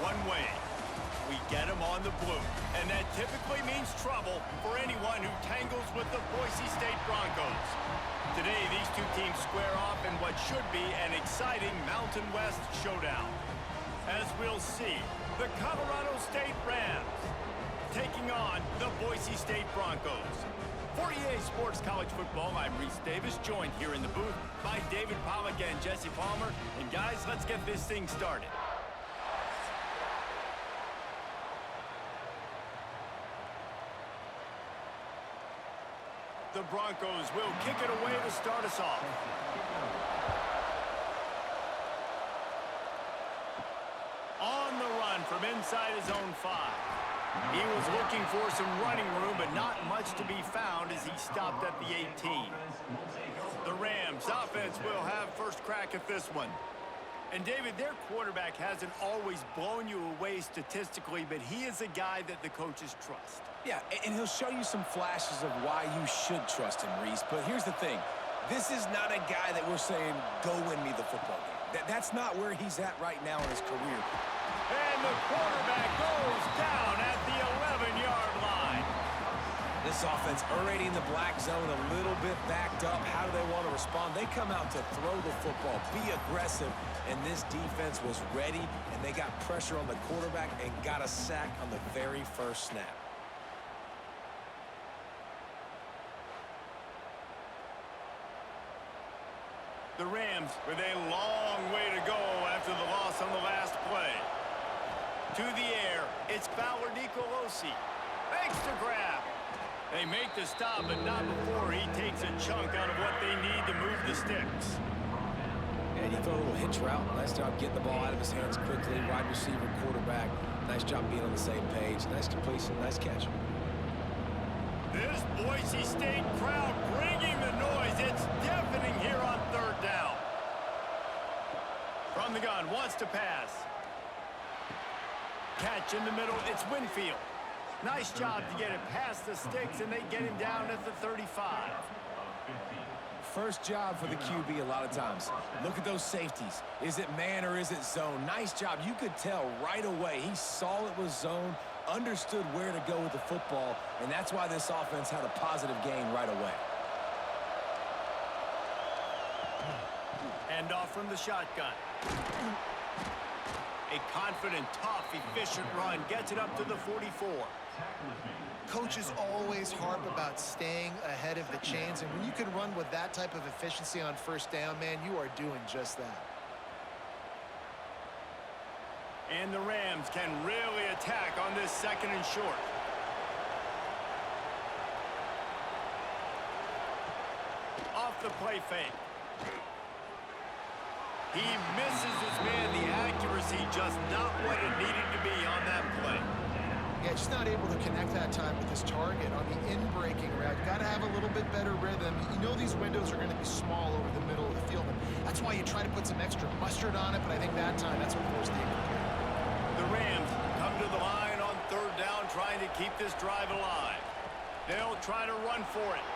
one way. We get them on the blue. And that typically means trouble for anyone who tangles with the Boise State Broncos. Today, these two teams square off in what should be an exciting Mountain West showdown. As we'll see, the Colorado State Rams taking on the Boise State Broncos. For EA Sports College Football, I'm Reese Davis, joined here in the booth by David Pollack and Jesse Palmer. And guys, let's get this thing started. The Broncos will kick it away to start us off. On the run from inside his own 5. He was looking for some running room, but not much to be found as he stopped at the 18. The Rams offense will have first crack at this one. And David, their quarterback hasn't always blown you away statistically, but he is a guy that the coaches trust. Yeah, and he'll show you some flashes of why you should trust him, Reese. But here's the thing. This is not a guy that we're saying, go win me the football game. That's not where he's at right now in his career. And the quarterback goes down at the 11-yard line. This offense already in the black zone, a little bit backed up. How do they want to respond? They come out to throw the football, be aggressive, and this defense was ready, and they got pressure on the quarterback and got a sack on the very first snap. The Rams with a long way to go after the loss on the last play. To the air, it's Fowler Nicolosi. Makes the grab. They make the stop, but not before he takes a chunk out of what they need to move the sticks. And he threw a little hitch route. Nice job getting the ball out of his hands quickly. Wide receiver, quarterback. Nice job being on the same page. Nice completion, nice catch. This Boise State crowd bringing the noise. It's deafening here on third down. From the gun, wants to pass. Catch in the middle, it's Winfield. Nice job to get it past the sticks, and they get him down at the 35. First job for the QB a lot of times. Look at those safeties. Is it man or is it zone? Nice job. You could tell right away. He saw it was zone, understood where to go with the football, and that's why this offense had a positive gain right away. Hand off from the shotgun. A confident, tough, efficient run gets it up to the 44. Coaches always harp about staying ahead of the chains, and when you can run with that type of efficiency on first down, man, you are doing just that. And the Rams can really attack on this second and short. Off the play fake. He misses his man. The accuracy just not what it needed to be on that play. Yeah, just not able to connect that time with his target on the in-breaking route. Got to have a little bit better rhythm. You know these windows are going to be small over the middle of the field. And that's why you try to put some extra mustard on it, but I think that time that's what forced the incomplete. The Rams come to the line on third down, trying to keep this drive alive. They'll try to run for it.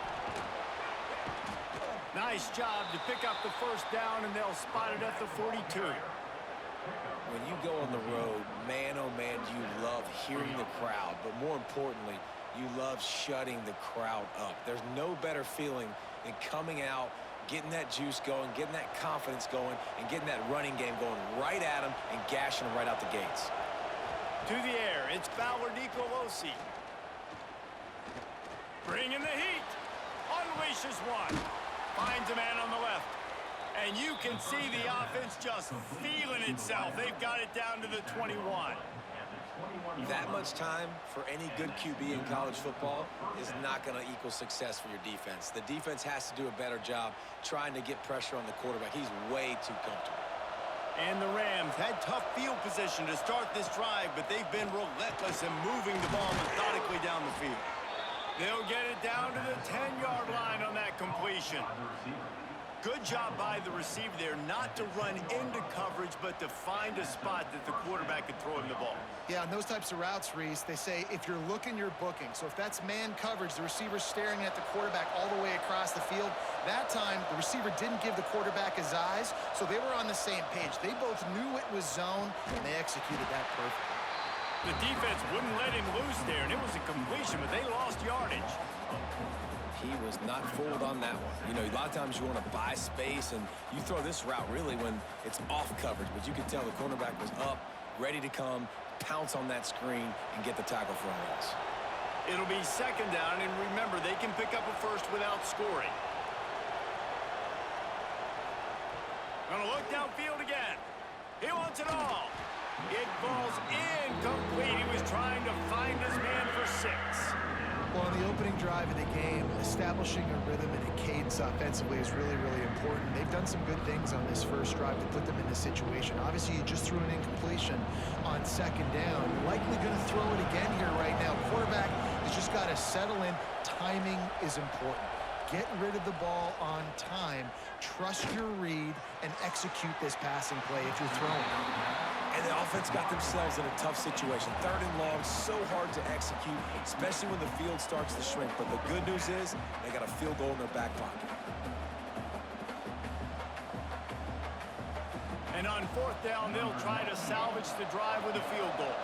Nice job to pick up the first down, and they'll spot it at the 42. When you go on the road, man, oh man, you love hearing the crowd, but more importantly, you love shutting the crowd up. There's no better feeling than coming out, getting that juice going, getting that confidence going, and getting that running game going right at them and gashing them right out the gates. To the air, it's Fowler Nicolosi. Bringing the heat. Unleashes one. Finds a man on the left. And you can see the offense just feeling itself. They've got it down to the 21. That much time for any good QB in college football is not going to equal success for your defense. The defense has to do a better job trying to get pressure on the quarterback. He's way too comfortable. And the Rams had tough field position to start this drive, but they've been relentless in moving the ball methodically down the field. They'll get it down to the 10-yard line on that completion. Good job by the receiver there not to run into coverage, but to find a spot that the quarterback could throw him the ball. Yeah, on those types of routes, Reese, they say if you're looking, you're booking. So if that's man coverage, the receiver's staring at the quarterback all the way across the field. That time, the receiver didn't give the quarterback his eyes, so they were on the same page. They both knew it was zone, and they executed that perfectly. The defense wouldn't let him loose there, and it was a completion, but they lost yardage. He was not fooled on that one. You know, a lot of times you want to buy space, and you throw this route really when it's off coverage. But you can tell the cornerback was up, ready to come, pounce on that screen, and get the tackle for a loss. It'll be second down, and remember, they can pick up a first without scoring. Gonna look downfield again. He wants it all. It falls incomplete. He was trying to find his man for 6. Well, on the opening drive of the game, establishing a rhythm and a cadence offensively is really, really important. They've done some good things on this first drive to put them in this situation. Obviously, you just threw an incompletion on second down. Likely going to throw it again here right now. Quarterback has just got to settle in. Timing is important. Get rid of the ball on time. Trust your read and execute this passing play if you're throwing. And the offense got themselves in a tough situation. Third and long, so hard to execute, especially when the field starts to shrink. But the good news is they got a field goal in their back pocket. And on fourth down, they'll try to salvage the drive with a field goal.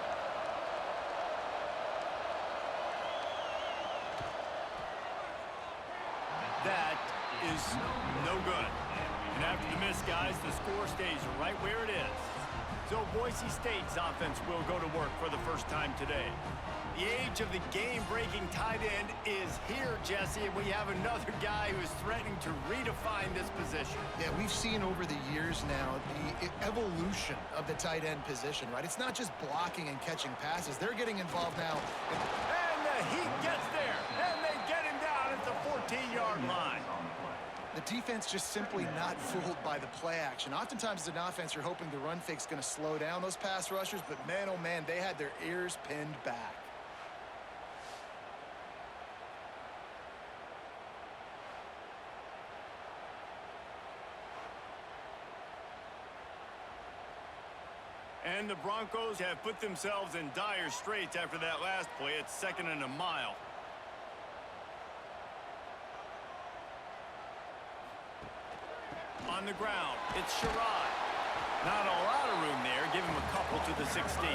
That is no good. And after the miss, guys, the score stays right where it is. So Boise State's offense will go to work for the first time today. The age of the game-breaking tight end is here, Jesse, and we have another guy who is threatening to redefine this position. Yeah, we've seen over the years now the evolution of the tight end position, right? It's not just blocking and catching passes. They're getting involved now. And the heat gets there, and they get him down at the 14-yard line. The defense just simply not fooled by the play action. Oftentimes as an offense, you're hoping the run fake's going to slow down those pass rushers, but man, oh man, they had their ears pinned back. And the Broncos have put themselves in dire straits after that last play. It's 2nd and a mile. On the ground, it's Sherrod. Not a lot of room there. Give him a couple to the 16.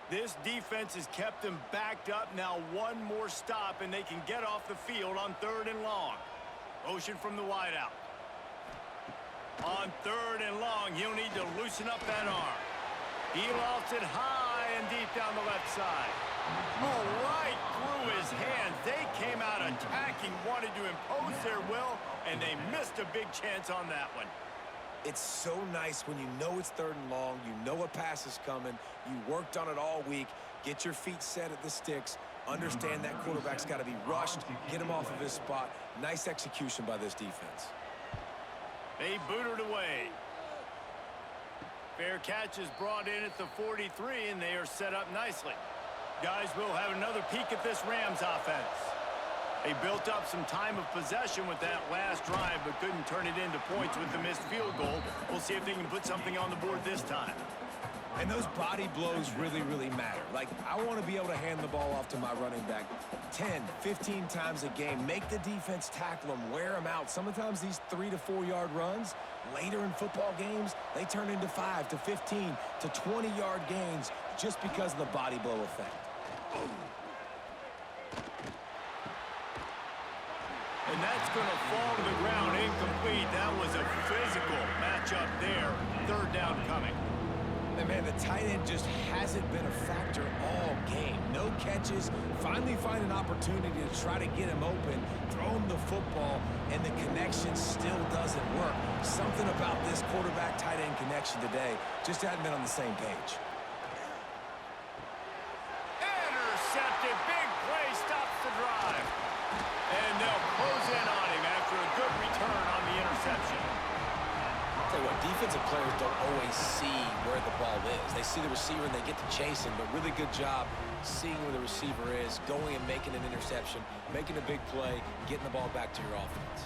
This defense has kept them backed up. Now one more stop, and they can get off the field on 3rd and long. Motion from the wideout. On 3rd and long, he'll need to loosen up that arm. He lofts it high and deep down the left side. Oh, right through his hands. They came out attacking, wanted to impose their will, and they missed a big chance on that one. It's so nice when you know it's 3rd and long, you know a pass is coming, you worked on it all week, get your feet set at the sticks, understand that quarterback's got to be rushed, get him off of his spot. Nice execution by this defense. They booted away. Fair catch is brought in at the 43, and they are set up nicely. Guys, we'll have another peek at this Rams offense. They built up some time of possession with that last drive, but couldn't turn it into points with the missed field goal. We'll see if they can put something on the board this time. And those body blows really, really matter. Like, I want to be able to hand the ball off to my running back 10, 15 times a game. Make the defense tackle them, wear them out. Sometimes these 3 to 4 yard runs, later in football games, they turn into 5 to 15 to 20 yard gains just because of the body blow effect. And that's going to fall to the ground incomplete. That was a physical matchup there. 3rd down coming. And man, the tight end just hasn't been a factor all game. No catches, finally find an opportunity to try to get him open, throw him the football, and the connection still doesn't work. Something about this quarterback-tight end connection today just hadn't been on the same page. Intercepted. Big play stops the drive. And they'll close in on him after a good return on the interception. Tell you what, defensive players don't always see where the ball is. They see the receiver and they get to chasing, but really good job seeing where the receiver is, going and making an interception, making a big play, getting the ball back to your offense.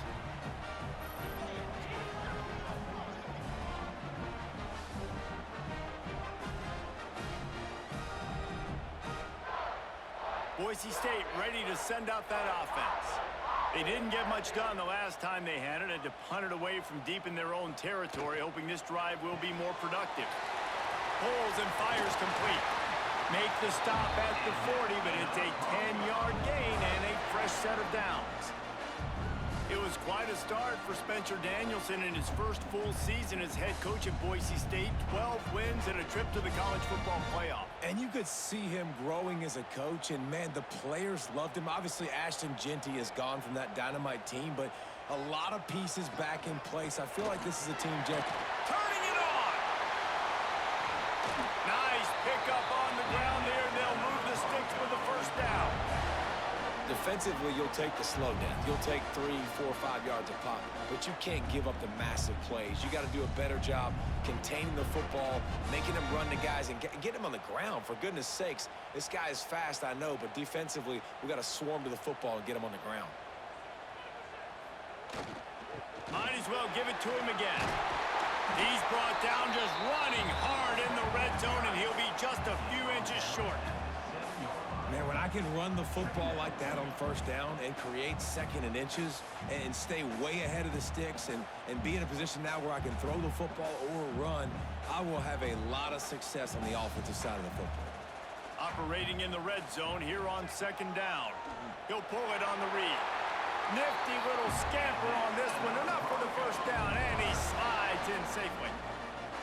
Boise State ready to send out that offense. They didn't get much done the last time they had it, and to punt it away from deep in their own territory, hoping this drive will be more productive. Pulls and fires complete. Make the stop at the 40, but it's a 10-yard gain and a fresh set of downs. It was quite a start for Spencer Danielson in his first full season as head coach at Boise State. 12 wins and a trip to the college football playoff. And you could see him growing as a coach, and, man, the players loved him. Obviously, Ashton Genty is gone from that dynamite team, but a lot of pieces back in place. I feel like this is a team, Jeff. Turning it on! Nice pickup on the ground there. They'll move the sticks with the first down. Defensively, you'll take the slow down. You'll take 3, 4, 5 yards a pop, but you can't give up the massive plays. You got to do a better job containing the football, making them run to guys, and get him on the ground. For goodness sakes, this guy is fast, I know, but defensively, we got to swarm to the football and get him on the ground. Might as well give it to him again. He's brought down just running hard in the red zone, and he'll be just a few inches short. Man, when I can run the football like that on first down and create second and inches and stay way ahead of the sticks and be in a position now where I can throw the football or run, I will have a lot of success on the offensive side of the football. Operating in the red zone here on second down. He'll pull it on the read. Nifty little scamper on this one. Enough for the first down, and he slides in safely.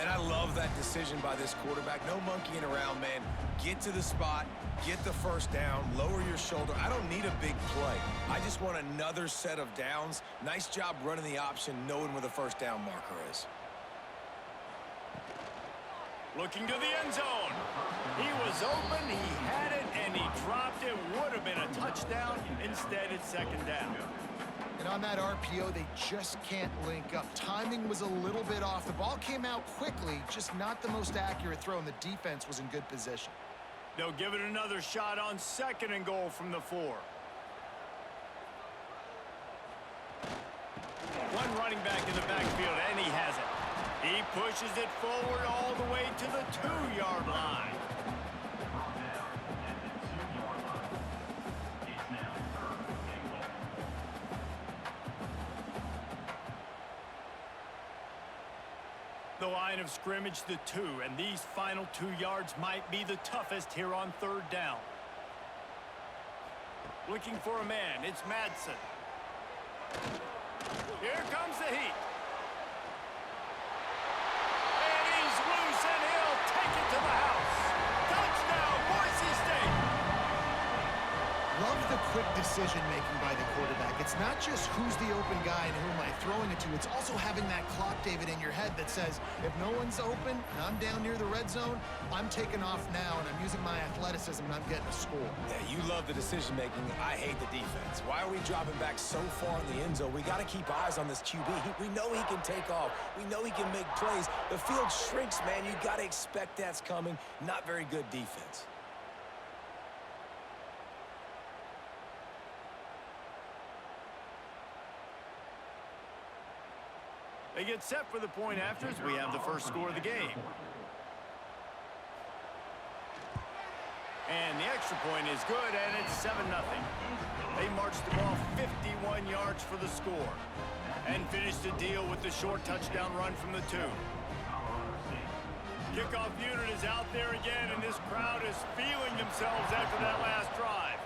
And I love that decision by this quarterback. No monkeying around, man. Get to the spot, get the first down, lower your shoulder. I don't need a big play. I just want another set of downs. Nice job running the option, knowing where the first down marker is. Looking to the end zone. He was open, he had it, and he dropped it. Would have been a touchdown. Instead, it's second down. And on that RPO, they just can't link up. Timing was a little bit off. The ball came out quickly, just not the most accurate throw, and the defense was in good position. They'll give it another shot on second and goal from the 4. One running back in the backfield, and he has it. He pushes it forward all the way to the 2-yard line. The line of scrimmage, the 2, and these final 2 yards might be the toughest here on third down. Looking for a man, it's Madsen. Here comes the heat. And he's loose, and he'll take it to the house. Touchdown, Boise State. Love the quick decision-making by the quarterback. It's not just who's the open guy and who am I throwing it to. It's also having that clock, David, in your head that says, if no one's open and I'm down near the red zone, I'm taking off now, and I'm using my athleticism, and I'm getting a score. Yeah, you love the decision-making. I hate the defense. Why are we dropping back so far in the end zone? We got to keep eyes on this QB. We know he can take off. We know he can make plays. The field shrinks, man. You got to expect that's coming. Not very good defense. They get set for the point after as we have the first score of the game. And the extra point is good, and it's 7-0. They marched the ball 51 yards for the score and finished the deal with the short touchdown run from the 2. Kickoff unit is out there again, and this crowd is feeling themselves after that last drive.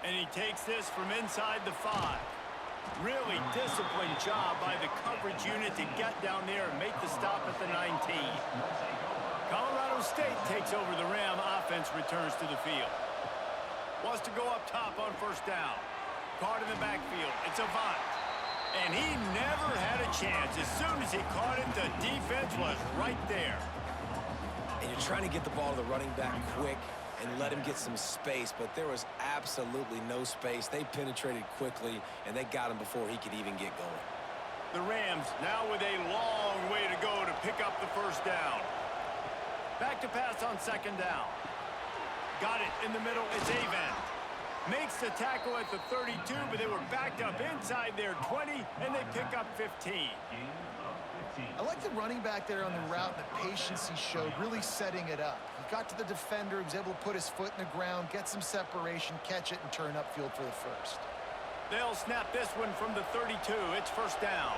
And he takes this from inside the 5. Really disciplined job by the coverage unit to get down there and make the stop at the 19. Colorado State takes over the Ram. Offense returns to the field. Wants to go up top on first down. Caught in the backfield. It's Avant. And he never had a chance. As soon as he caught it, the defense was right there. And you're trying to get the ball to the running back quick and let him get some space, but there was absolutely no space. They penetrated quickly, and they got him before he could even get going. The Rams now with a long way to go to pick up the first down. Back to pass on second down. Got it in the middle. It's Avent. Makes the tackle at the 32, but they were backed up inside their 20, and they pick up 15. I like the running back there on the route, the patience he showed, really setting it up. He got to the defender, he was able to put his foot in the ground, get some separation, catch it, and turn upfield for the first. They'll snap this one from the 32. It's first down.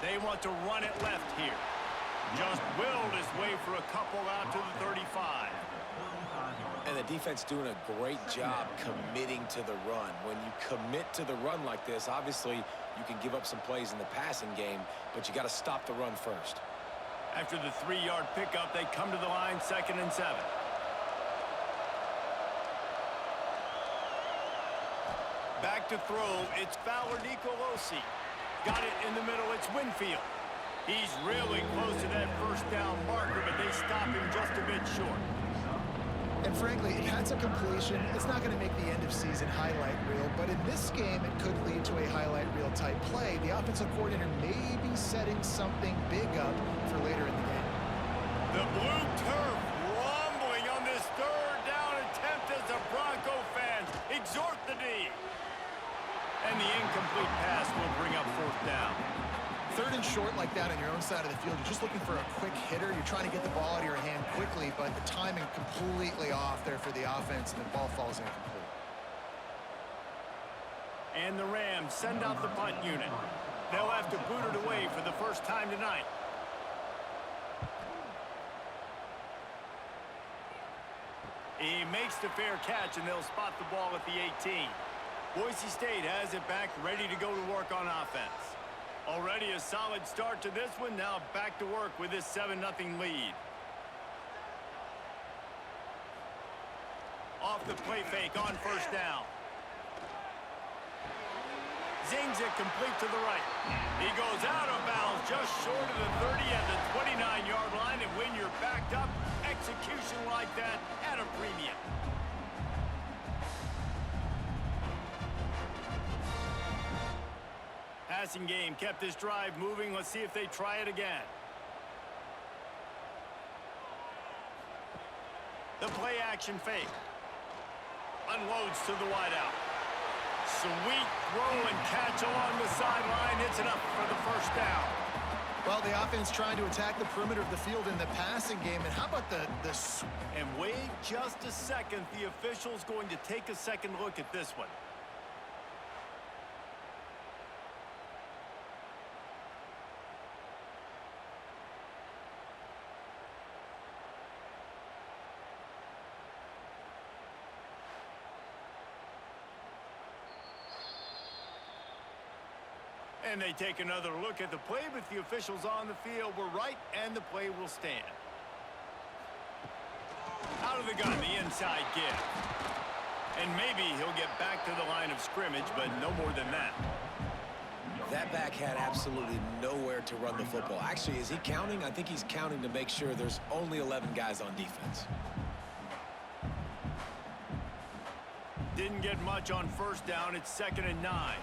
They want to run it left here. Just willed his way for a couple out to the 35. And the defense doing a great job committing to the run. When you commit to the run like this, obviously you can give up some plays in the passing game, but you got to stop the run first. After the 3-yard pickup, they come to the line, 2nd and 7. Back to throw, it's Fowler Nicolosi. Got it in the middle, it's Winfield. He's really close to that first down marker, but they stop him just a bit short. And frankly, that's a completion. It's not going to make the end-of-season highlight reel, but in this game, it could lead to a highlight reel type play. The offensive coordinator may be setting something big up for later in the game. The blue turf rumbling on this third down attempt as the Bronco fans exhort the D. And the incomplete pass will bring up fourth down. 3rd and short like that on your own side of the field, you're just looking for a quick hitter. You're trying to get the ball out of your hand quickly, but the timing completely off there for the offense, and the ball falls incomplete. And the Rams send out the punt unit. They'll have to boot it away for the first time tonight. He makes the fair catch, and they'll spot the ball at the 18. Boise State has it back, ready to go to work on offense. Already a solid start to this one. Now back to work with this 7-0 lead. Off the play fake on first down. Zings it complete to the right. He goes out of bounds just short of the 30 at the 29-yard line. And when you're backed up, execution like that at a premium. Passing game kept this drive moving. Let's see if they try it again. The play action fake. Unloads to the wideout. Sweet throw and catch along the sideline. It's enough for the first down. Well, the offense trying to attack the perimeter of the field in the passing game. And how about the And wait just a second. The official's going to take a second look at this one. And they take another look at the play, but the officials on the field were right, and the play will stand. Out of the gun, the inside give. And maybe he'll get back to the line of scrimmage, but no more than that. That back had absolutely nowhere to run the football. Actually, is he counting? I think he's counting to make sure there's only 11 guys on defense. Didn't get much on first down. It's 2nd and 9.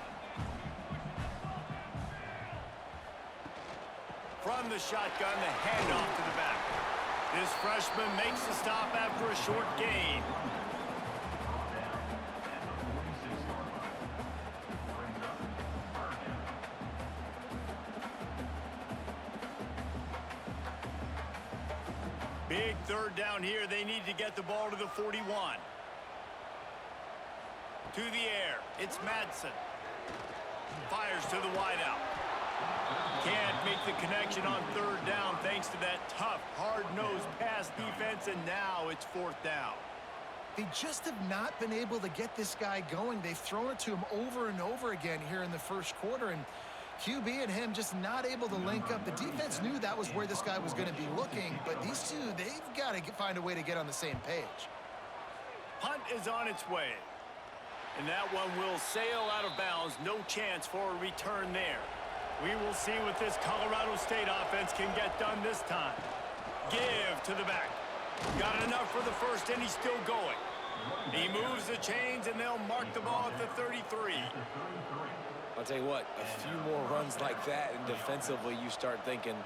From the shotgun, the handoff to the back. This freshman makes the stop after a short gain. Big 3rd down here. They need to get the ball to the 41. To the air. It's Madsen. Fires to the wideout. Can't make the connection on 3rd down thanks to that tough, hard-nosed pass defense, and now it's 4th down. They just have not been able to get this guy going. They've thrown it to him over and over again here in the first quarter, and QB and him just not able to link up. The defense knew that was where this guy was going to be looking, but these two, they've got to find a way to get on the same page. Punt is on its way, and that one will sail out of bounds. No chance for a return there. We will see what this Colorado State offense can get done this time. Give to the back. Got enough for the first, and he's still going. He moves the chains, and they'll mark the ball at the 33. I'll tell you what, a few more runs like that, and defensively you start thinking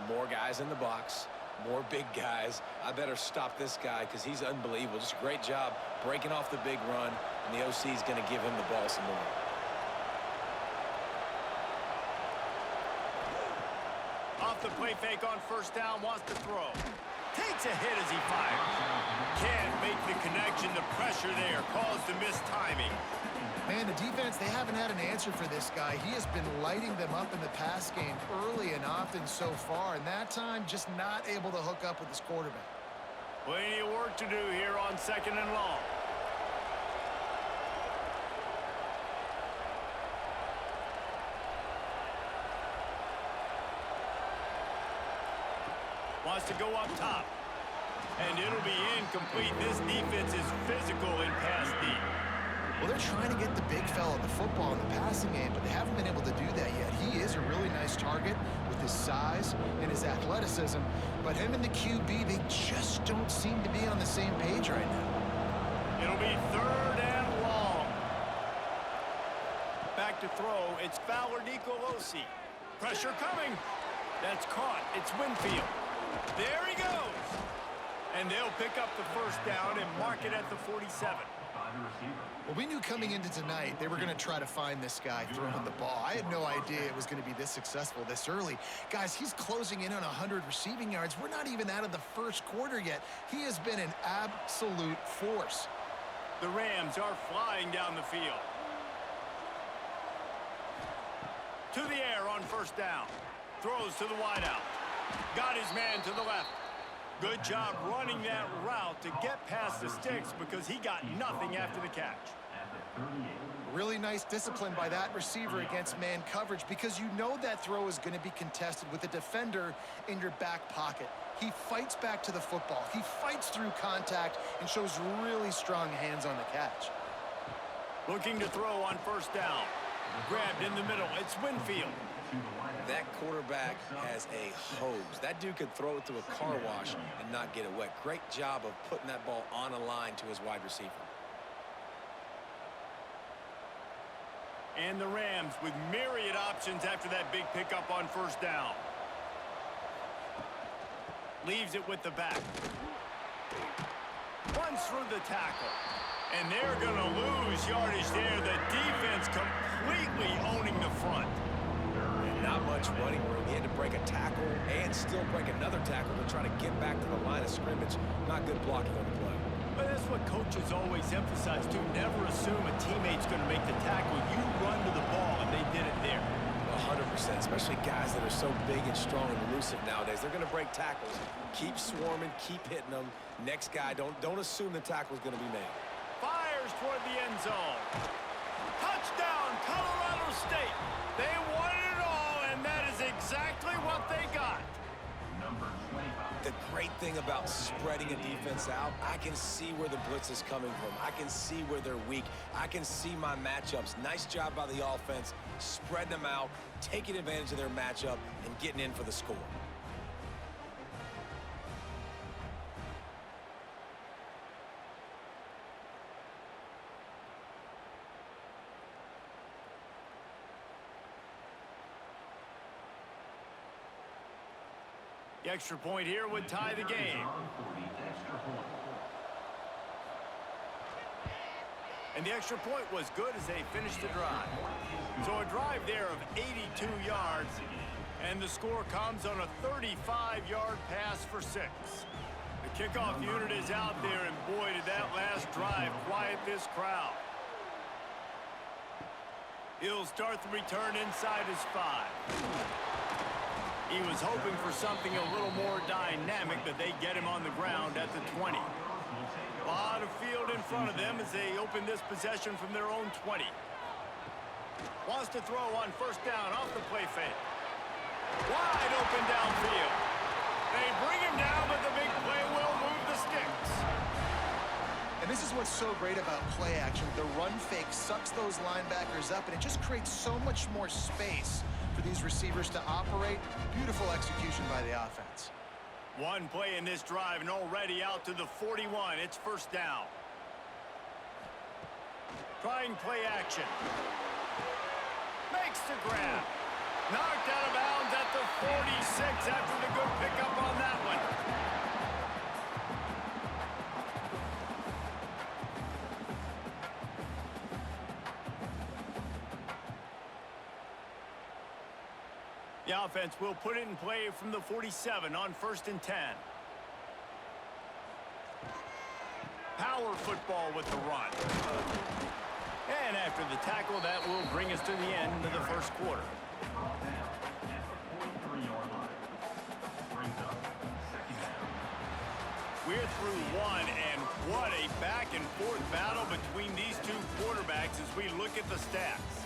more guys in the box, more big guys. I better stop this guy because he's unbelievable. Just a great job breaking off the big run, and the OC is going to give him the ball some more. Off the play fake on first down, wants to throw. Takes a hit as he fires. Can't make the connection. The pressure there caused the missed timing. Man, the defense, they haven't had an answer for this guy. He has been lighting them up in the pass game early and often so far, and that time just not able to hook up with his quarterback. Plenty of work to do here on 2nd and long. Wants to go up top. And it'll be incomplete. This defense is physical in pass deep. Well, they're trying to get the big fella the football in the passing game, but they haven't been able to do that yet. He is a really nice target with his size and his athleticism, but him and the QB, they just don't seem to be on the same page right now. It'll be 3rd and long. Back to throw. It's Fowler Nicolosi. Pressure coming. That's caught. It's Winfield. There he goes. And they'll pick up the first down and mark it at the 47. Well, we knew coming into tonight they were going to try to find this guy throwing the ball. I had no idea it was going to be this successful this early. Guys, he's closing in on 100 receiving yards. We're not even out of the first quarter yet. He has been an absolute force. The Rams are flying down the field. To the air on first down. Throws to the wideout. Got his man to the left. Good job running that route to get past the sticks because he got nothing after the catch. Really nice discipline by that receiver against man coverage because you know that throw is going to be contested with a defender in your back pocket. He fights back to the football. He fights through contact and shows really strong hands on the catch. Looking to throw on first down. Grabbed in the middle. It's Winfield. That quarterback has a hose. That dude could throw it through a car wash and not get it wet. Great job of putting that ball on a line to his wide receiver. And the Rams with myriad options after that big pickup on first down. Leaves it with the back. Runs through the tackle. And they're going to lose yardage there. The defense completely owning the front. Not much running room. He had to break a tackle and still break another tackle to try to get back to the line of scrimmage. Not good blocking on the play. But that's what coaches always emphasize, too. Never assume a teammate's going to make the tackle. You run to the ball, and they did it there. 100%, especially guys that are so big and strong and elusive nowadays. They're going to break tackles. Keep swarming, keep hitting them. Next guy, don't assume the tackle's going to be made. Fires toward the end zone. Touchdown, Colorado State. They won it all, and that is exactly what they got. The great thing about spreading a defense out, I can see where the blitz is coming from. I can see where they're weak. I can see my matchups. Nice job by the offense, spreading them out, taking advantage of their matchup, and getting in for the score. The extra point here would tie the game. And the extra point was good as they finished the drive. So a drive there of 82 yards, and the score comes on a 35-yard pass for 6. The kickoff unit is out there, and boy, did that last drive quiet this crowd. He'll start the return inside his 5. He was hoping for something a little more dynamic, but they get him on the ground at the 20. A lot of field in front of them as they open this possession from their own 20. Wants to throw on first down off the play fake. Wide open downfield. They bring him down, but the big play will move the sticks. And this is what's so great about play action. The run fake sucks those linebackers up, and it just creates so much more space for these receivers to operate. Beautiful execution by the offense. One play in this drive and already out to the 41. It's first down. Trying play action. Makes the grab. Knocked out of bounds at the 46 after the good pickup on that one. The offense will put it in play from the 47 on 1st and 10. Power football with the run. And after the tackle, that will bring us to the end of the first quarter. We're through one, and what a back-and-forth battle between these two quarterbacks as we look at the stats.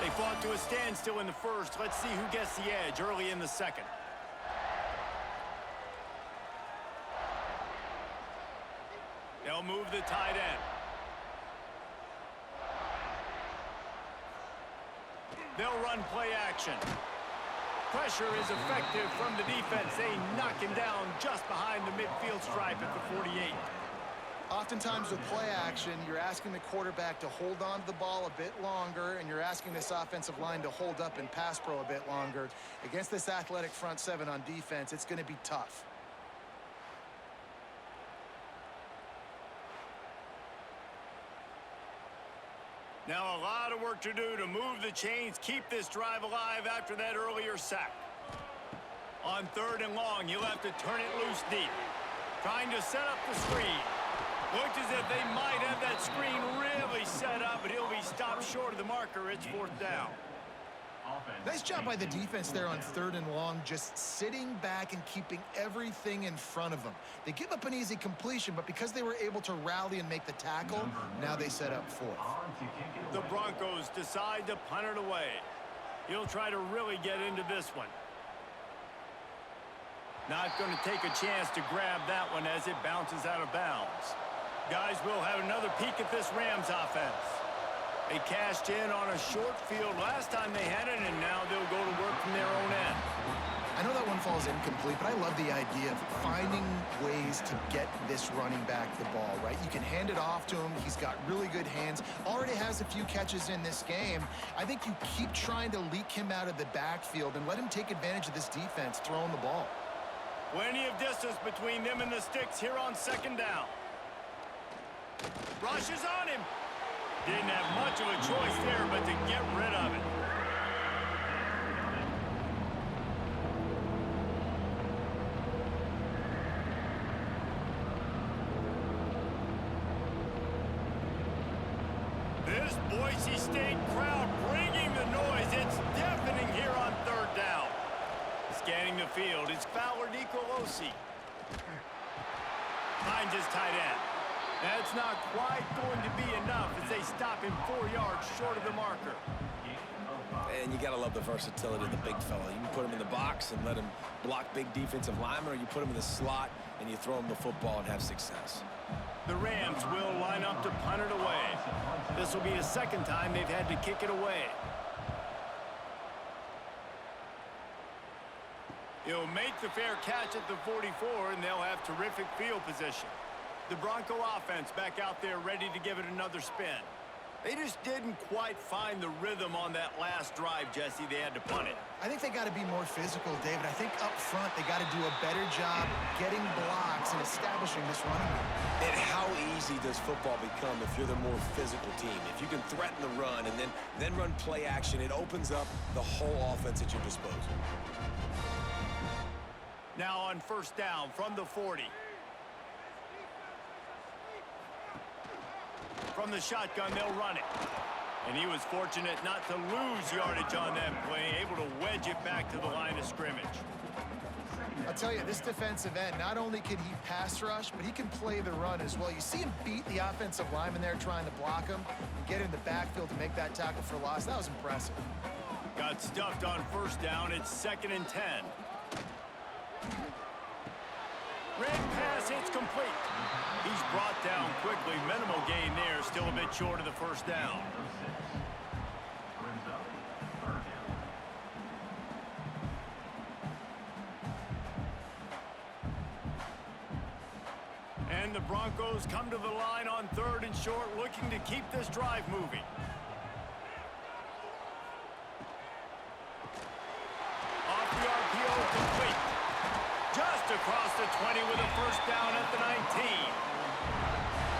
They fought to a standstill in the first. Let's see who gets the edge early in the second. They'll move the tight end. They'll run play action. Pressure is effective from the defense. They knock him down just behind the midfield stripe at the 48. Oftentimes with play action, you're asking the quarterback to hold on to the ball a bit longer, and you're asking this offensive line to hold up and pass pro a bit longer. Against this athletic front seven on defense, it's going to be tough. Now a lot of work to do to move the chains, keep this drive alive after that earlier sack. On 3rd and long, you'll have to turn it loose deep. Trying to set up the screen. Looks as if they might have that screen really set up, but he'll be stopped short of the marker. It's 4th down. Nice job by the defense there on 3rd and long, just sitting back and keeping everything in front of them. They give up an easy completion, but because they were able to rally and make the tackle, now they set up 4th. The Broncos decide to punt it away. He'll try to really get into this one. Not going to take a chance to grab that one as it bounces out of bounds. Guys, we'll have another peek at this Rams offense. They cashed in on a short field last time they had it, and now they'll go to work from their own end. I know that one falls incomplete, but I love the idea of finding ways to get this running back the ball, right? You can hand it off to him. He's got really good hands. Already has a few catches in this game. I think you keep trying to leak him out of the backfield and let him take advantage of this defense throwing the ball. Plenty of distance between them and the sticks here on 2nd down. Rushes on him. Didn't have much of a choice there, but to get rid of it. This Boise State crowd bringing the noise. It's deafening here on 3rd down. Scanning the field, it's Fowler Nicolosi. Finds his tight end. That's not quite going to be enough as they stop him 4 yards short of the marker. And you got to love the versatility of the big fella. You can put him in the box and let him block big defensive linemen, or you put him in the slot and you throw him the football and have success. The Rams will line up to punt it away. This will be the 2nd time they've had to kick it away. He'll make the fair catch at the 44, and they'll have terrific field position. The Bronco offense back out there ready to give it another spin. They just didn't quite find the rhythm on that last drive, Jesse. They had to punt it. I think they got to be more physical, David. I think up front they got to do a better job getting blocks and establishing this running game. And how easy does football become if you're the more physical team? If you can threaten the run and then run play action, it opens up the whole offense at your disposal. Now on 1st down from the 40. From the shotgun, they'll run it. And he was fortunate not to lose yardage on that play, able to wedge it back to the line of scrimmage. I'll tell you, this defensive end, not only can he pass rush, but he can play the run as well. You see him beat the offensive lineman there trying to block him and get in the backfield to make that tackle for loss. That was impressive. Got stuffed on 1st down. It's 2nd and 10. Red pass hits complete. He's brought down quickly. Minimal gain there. Still a bit short of the 1st down. And the Broncos come to the line on 3rd and short, looking to keep this drive moving. Off the RPO, complete. Just across the 20 with a first down at the 19.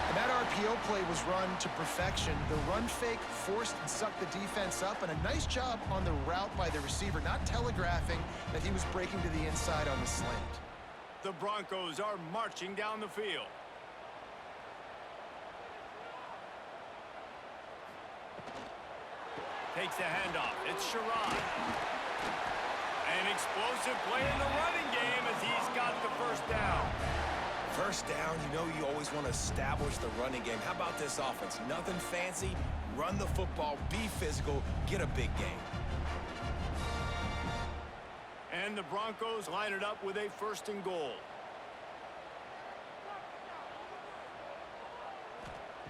And that RPO play was run to perfection. The run fake forced and sucked the defense up, and a nice job on the route by the receiver, not telegraphing that he was breaking to the inside on the slant. The Broncos are marching down the field. Takes the handoff. It's Sherrod. An explosive play in the running game as he's got the first down. First down, you know you always want to establish the running game. How about this offense? Nothing fancy. Run the football, be physical, get a big game. And the Broncos line it up with a 1st and goal.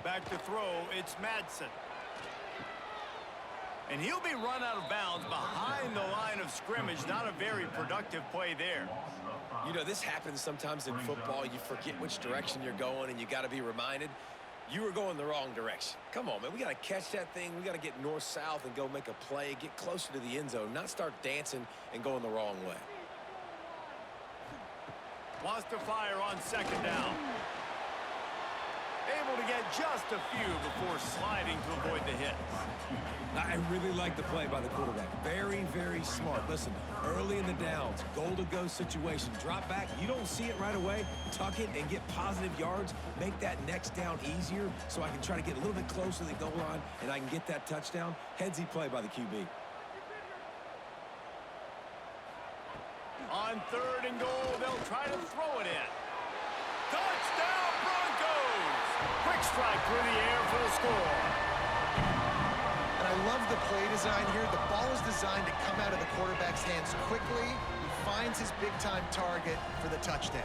Back to throw, it's Madsen. And he'll be run out of bounds behind the line of scrimmage. Not a very productive play there. You know, this happens sometimes in football. You forget which direction you're going, and you got to be reminded you were going the wrong direction. Come on, man. We got to catch that thing. We got to get north-south and go make a play, get closer to the end zone, not start dancing and going the wrong way. Wants to fire on 2nd down. Able to get just a few before sliding to avoid the hit. I really like the play by the quarterback. Very, very smart. Listen, early in the downs, goal-to-go situation. Drop back. You don't see it right away. Tuck it and get positive yards. Make that next down easier so I can try to get a little bit closer to the goal line and I can get that touchdown. Headsy play by the QB. On 3rd and goal, they'll try to throw it in. Touchdown, Broncos! Quick strike through the air for the score. And I love the play design here. The ball is designed to come out of the quarterback's hands quickly. He finds his big-time target for the touchdown.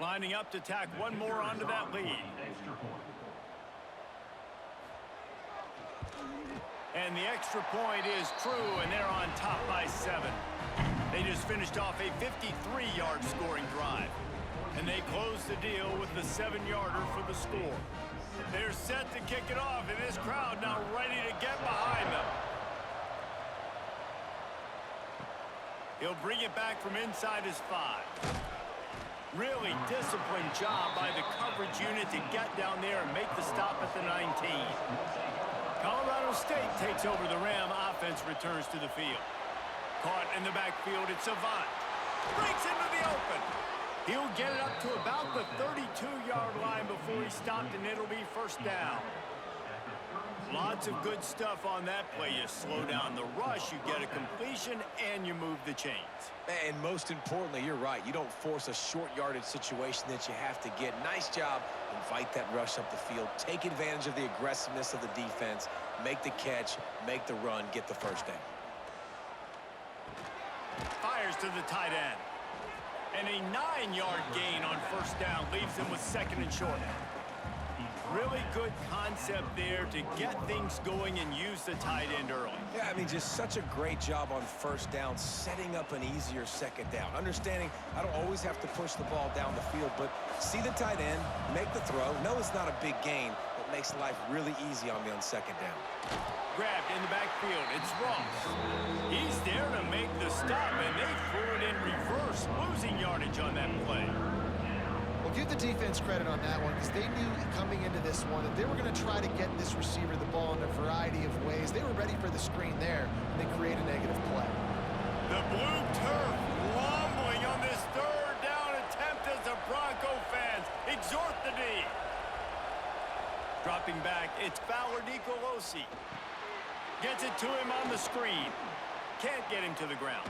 Lining up to tack one more onto that lead. And the extra point is true, and they're on top by 7. They just finished off a 53-yard scoring drive. And they close the deal with the 7-yarder for the score. They're set to kick it off, and this crowd now ready to get behind them. He'll bring it back from inside his 5. Really disciplined job by the coverage unit to get down there and make the stop at the 19. Colorado State takes over the Ram. Offense returns to the field. Caught in the backfield, it's Savant. Breaks into the open. He'll get it up to about the 32-yard line before he stopped, and it'll be 1st down. Lots of good stuff on that play. You slow down the rush, you get a completion, and you move the chains. And most importantly, you're right. You don't force a short yardage situation that you have to get. Nice job. Invite that rush up the field. Take advantage of the aggressiveness of the defense. Make the catch, make the run, get the 1st down. Fires to the tight end. And a 9-yard gain on 1st down leaves him with 2nd and short. Really good concept there to get things going and use the tight end early. Yeah, I mean, just such a great job on 1st down, setting up an easier 2nd down. Understanding I don't always have to push the ball down the field, but see the tight end, make the throw. No, it's not a big gain, but makes life really easy on me on 2nd down. Grabbed in the backfield, it's Ross. He's there to make the stop, and they threw it in reverse, losing yardage on that play. Well, give the defense credit on that one because they knew coming into this one that they were going to try to get this receiver the ball in a variety of ways. They were ready for the screen there, and they create a negative play. The blue turf wobbling on this 3rd down attempt as the Bronco fans exhort the D. Dropping back, it's Fowler Nicolosi. Gets it to him on the screen. Can't get him to the ground.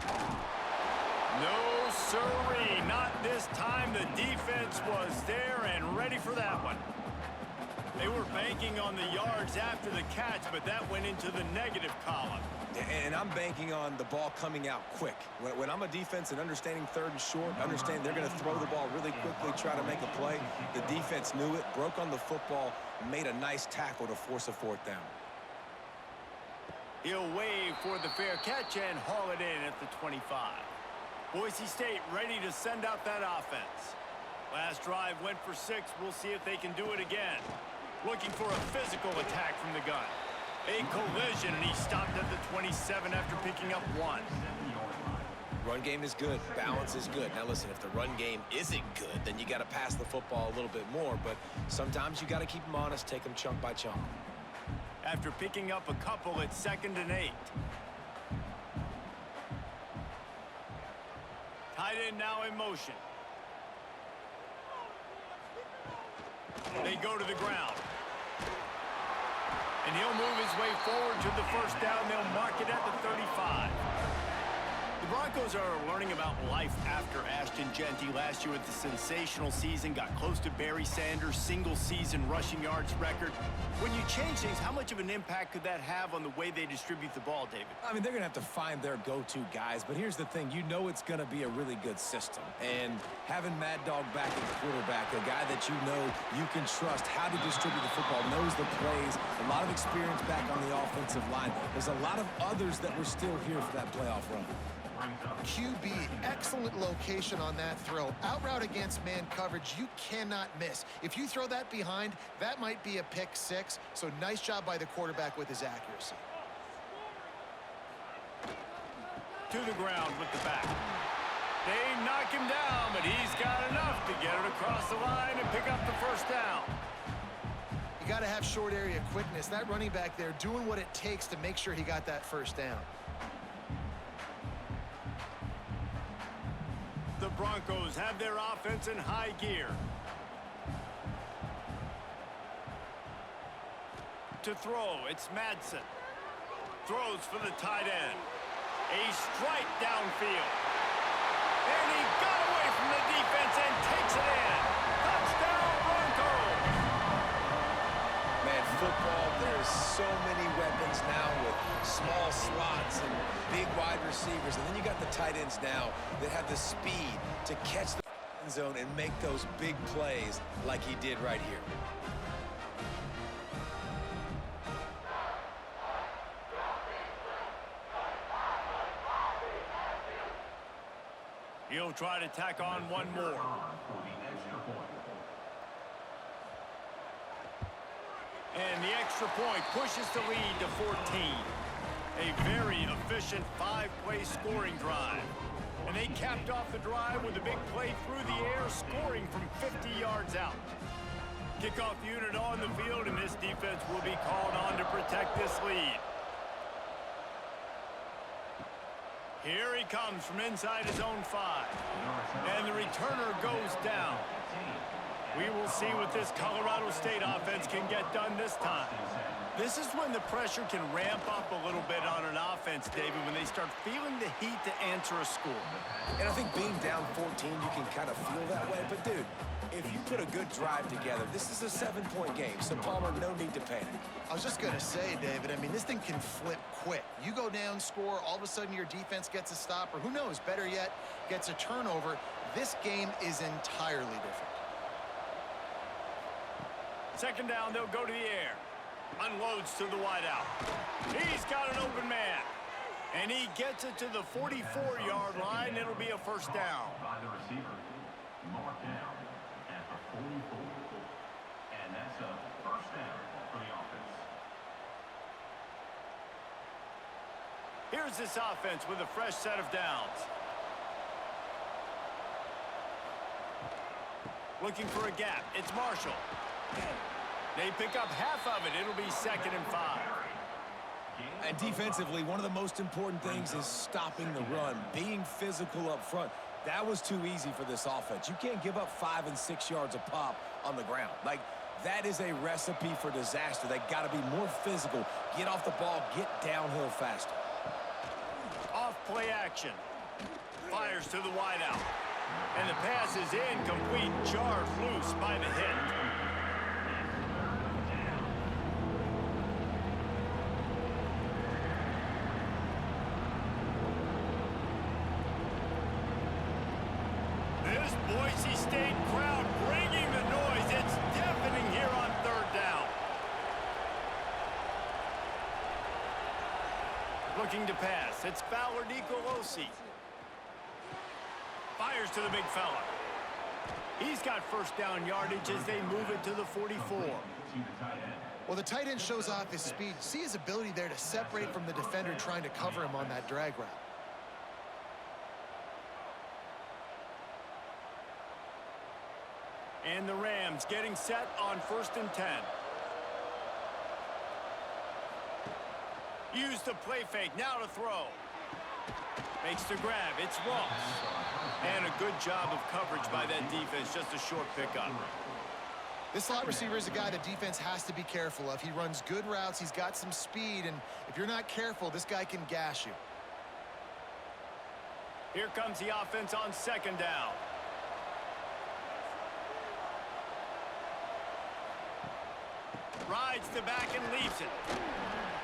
No, sirree, not this time. The defense was there and ready for that one. They were banking on the yards after the catch, but that went into the negative column. And I'm banking on the ball coming out quick. When I'm a defense and understanding third and short, understand they're going to throw the ball really quickly, try to make a play. The defense knew it, broke on the football, made a nice tackle to force a fourth down. He'll wave for the fair catch and haul it in at the 25. Boise State ready to send out that offense. Last drive went for 6. We'll see if they can do it again. Looking for a physical attack from the gun. A collision, and he stopped at the 27 after picking up 1. Run game is good. Balance is good. Now, listen, if the run game isn't good, then you got to pass the football a little bit more. But sometimes you got to keep them honest, take them chunk by chunk. After picking up a couple, it's 2nd and 8. Tight end now in motion. They go to the ground. And he'll move his way forward to the first down. They'll mark it at the 35. The Broncos are learning about life after Ashton Genty last year with the sensational season. Got close to Barry Sanders' single-season rushing yards record. When you change things, how much of an impact could that have on the way they distribute the ball, David? I mean, they're going to have to find their go-to guys, but here's the thing. You know it's going to be a really good system. And having Mad Dog back at quarterback, a guy that you know you can trust how to distribute the football, knows the plays, a lot of experience back on the offensive line. There's a lot of others that were still here for that playoff run. QB, excellent location on that throw. Out route against man coverage, you cannot miss. If you throw that behind, that might be a pick 6. So nice job by the quarterback with his accuracy. To the ground with the back. They knock him down, but he's got enough to get it across the line and pick up the first down. You got to have short area quickness. That running back there doing what it takes to make sure he got that first down. The Broncos have their offense in high gear. To throw, it's Madsen. Throws for the tight end. A strike downfield. And he got away from the defense and takes it in. Touchdown, Broncos! Man, football, there's so many weapons now with small slots and big wide receivers. And then you got the tight ends now that have the speed to catch the end zone and make those big plays like he did right here. He'll try to tack on one more. And the extra point pushes the lead to 14. A very efficient 5-play scoring drive. And they capped off the drive with a big play through the air, scoring from 50 yards out. Kickoff unit on the field, and this defense will be called on to protect this lead. Here he comes from inside his own 5. And the returner goes down. We will see what this Colorado State offense can get done this time. This is when the pressure can ramp up a little bit on an offense, David, when they start feeling the heat to answer a score. And I think being down 14, you can kind of feel that way. But, dude, if you put a good drive together, this is a 7-point game. So, Palmer, no need to panic. I was just going to say, David, I mean, this thing can flip quick. You go down, score, all of a sudden your defense gets a stop, or who knows, better yet, gets a turnover. This game is entirely different. Second down, they'll go to the air. Unloads to the wideout. He's got an open man. And he gets it to the 44-yard line. It'll be a first down. By the receiver, marked down at the 44. And that's a first down for the offense. Here's this offense with a fresh set of downs. Looking for a gap. It's Marshall. They pick up half of it. It'll be 2nd and 5. And defensively, one of the most important things is stopping the run, being physical up front. That was too easy for this offense. You can't give up 5 and 6 yards a pop on the ground. Like, that is a recipe for disaster. They got to be more physical, get off the ball, get downhill faster. Off play action. Fires to the wideout. And the pass is incomplete, jarred loose by the hit. Looking to pass. It's Fowler Nicolosi. Fires to the big fella. He's got first down yardage as they move it to the 44. Well, the tight end shows off his speed. See his ability there to separate from the defender trying to cover him on that drag route. And the Rams getting set on 1st and 10. Use the play fake. Now to throw. Makes the grab. It's Ross. And a good job of coverage by that defense. Just a short pickup. This slot receiver is a guy the defense has to be careful of. He runs good routes. He's got some speed. And if you're not careful, this guy can gash you. Here comes the offense on 2nd down. Rides the back and leaves it.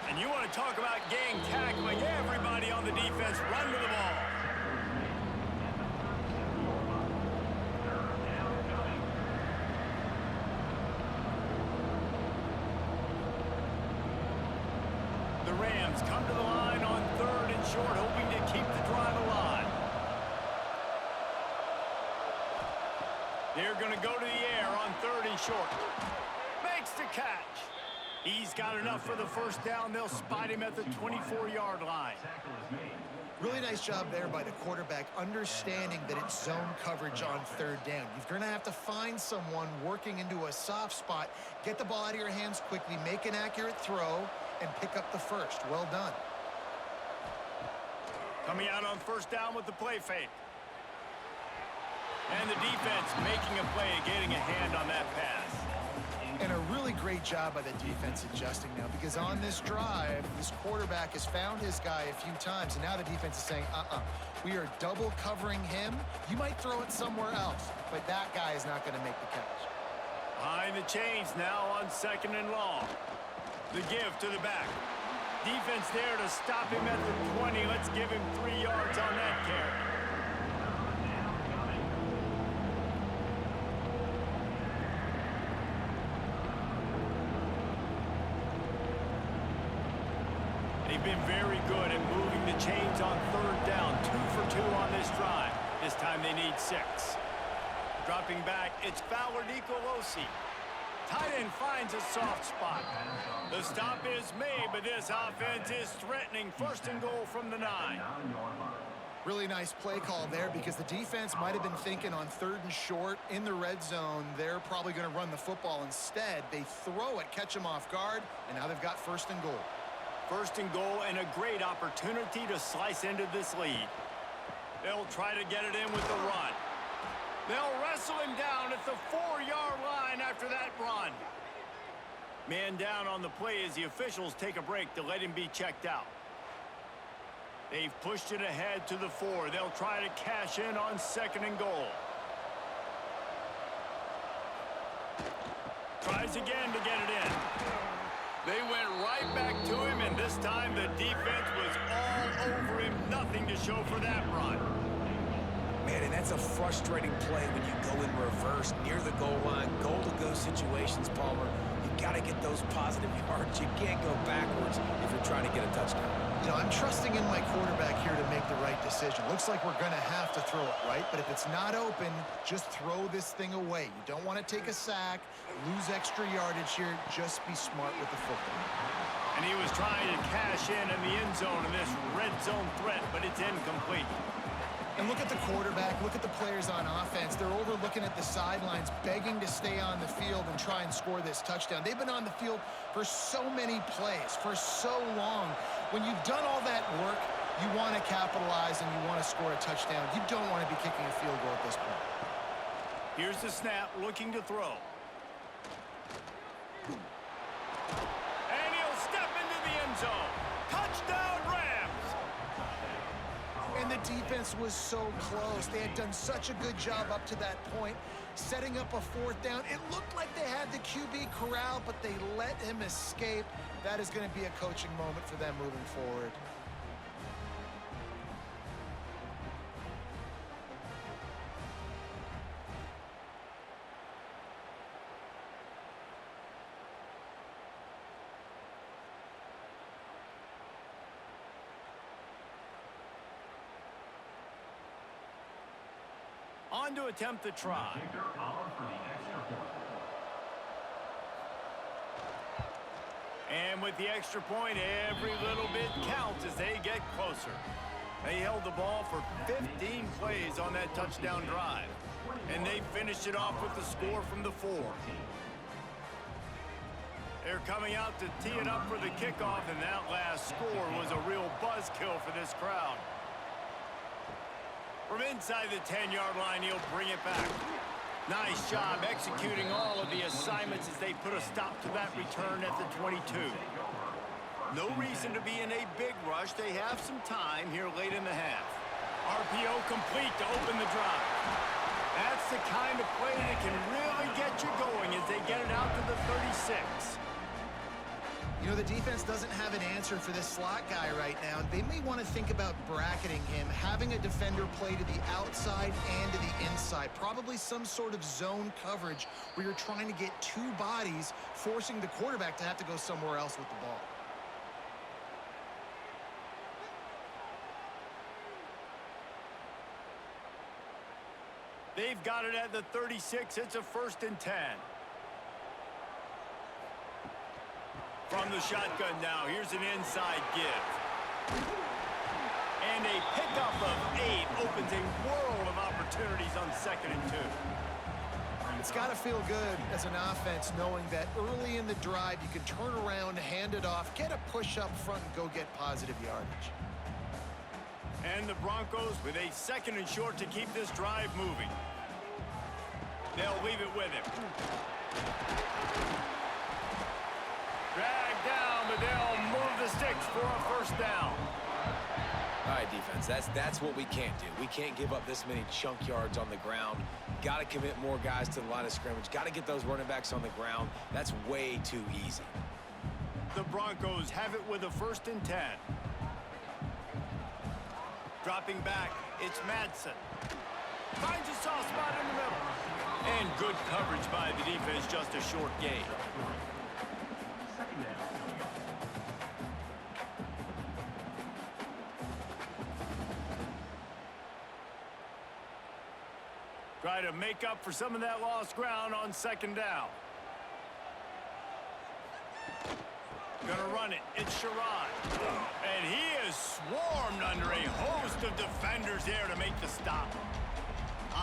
And you want to talk about gang tackling. Everybody on the defense run to the ball. The Rams come to the line on 3rd and short, hoping to keep the drive alive. They're going to go to the air on 3rd and short. Makes the catch. He's got enough for the first down. They'll spot him at the 24-yard line. Really nice job there by the quarterback, understanding that it's zone coverage on 3rd down. You're going to have to find someone working into a soft spot, get the ball out of your hands quickly, make an accurate throw, and pick up the first. Well done. Coming out on 1st down with the play fake. And the defense making a play, getting a hand on that pass. And a really great job by the defense adjusting now, because on this drive, this quarterback has found his guy a few times, and now the defense is saying, we are double covering him. You might throw it somewhere else, but that guy is not going to make the catch. Behind the chains now on 2nd and long. The give to the back. Defense there to stop him at the 20. Let's give him 3 yards on that carry. They've been very good at moving the chains on 3rd down. 2 for 2 on this drive. This time they need 6. Dropping back, it's Fowler Nicolosi. Tight end finds a soft spot. The stop is made, but this offense is threatening. 1st and goal from the 9. Really nice play call there, because the defense might have been thinking on 3rd and short in the red zone, they're probably going to run the football. Instead, they throw it, catch them off guard, and now they've got 1st and goal. 1st and goal, and a great opportunity to slice into this lead. They'll try to get it in with the run. They'll wrestle him down at the 4-yard line after that run. Man down on the play as the officials take a break to let him be checked out. They've pushed it ahead to the 4. They'll try to cash in on 2nd and goal. Tries again to get it in. They went right back to him, and this time the defense was all over him. Nothing to show for that run. Man, and that's a frustrating play when you go in reverse near the goal line. Goal-to-go situations, Palmer. You've got to get those positive yards. You can't go backwards if you're trying to get a touchdown. You know, I'm trusting in my quarterback here to make the right decision. Looks like we're going to have to throw it, right? But if it's not open, just throw this thing away. You don't want to take a sack, lose extra yardage here. Just be smart with the football. And he was trying to cash in the end zone in this red zone threat, but it's incomplete. And look at the quarterback, look at the players on offense. They're overlooking at the sidelines, begging to stay on the field and try and score this touchdown. They've been on the field for so many plays, for so long. When you've done all that work, you want to capitalize and you want to score a touchdown. You don't want to be kicking a field goal at this point. Here's the snap, looking to throw. And he'll step into the end zone. Touchdown, Rams! And the defense was so close. They had done such a good job up to that point, setting up a 4th down. It looked like they had the QB corralled, but they let him escape. That is going to be a coaching moment for them moving forward. On to attempt the try. Kicker on for the extra point. And with the extra point, every little bit counts as they get closer. They held the ball for 15 plays on that touchdown drive. And they finished it off with the score from the 4. They're coming out to tee it up for the kickoff, and that last score was a real buzzkill for this crowd. From inside the 10-yard line, he'll bring it back. Nice job executing all of the assignments as they put a stop to that return at the 22. No reason to be in a big rush. They have some time here late in the half. RPO complete to open the drive. That's the kind of play that can really get you going as they get it out to the 36. You know, the defense doesn't have an answer for this slot guy right now. They may want to think about bracketing him, having a defender play to the outside and to the inside. Probably some sort of zone coverage where you're trying to get two bodies, forcing the quarterback to have to go somewhere else with the ball. They've got it at the 36. It's a 1st and 10. From the shotgun now, here's an inside give. And a pickup of 8 opens a world of opportunities on 2nd and 2. It's got to feel good as an offense knowing that early in the drive you can turn around, hand it off, get a push up front, and go get positive yardage. And the Broncos with a 2nd and short to keep this drive moving. They'll leave it with him. Drag down, but they'll move the sticks for a 1st down. All right, defense, that's what we can't do. We can't give up this many chunk yards on the ground. Got to commit more guys to the line of scrimmage. Got to get those running backs on the ground. That's way too easy. The Broncos have it with a 1st and 10. Dropping back, it's Madsen. Finds a soft spot in the middle. And good coverage by the defense, just a short gain. Try to make up for some of that lost ground on 2nd down. Gonna run it. It's Sherrod. And he is swarmed under a host of defenders there to make the stop.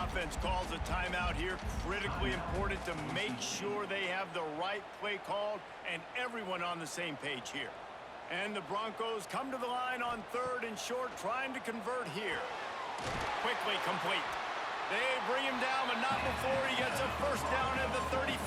Offense calls a timeout here. Critically important to make sure they have the right play called and everyone on the same page here. And the Broncos come to the line on 3rd and short, trying to convert here. Quickly complete. They bring him down, but not before he gets a 1st down at the 35.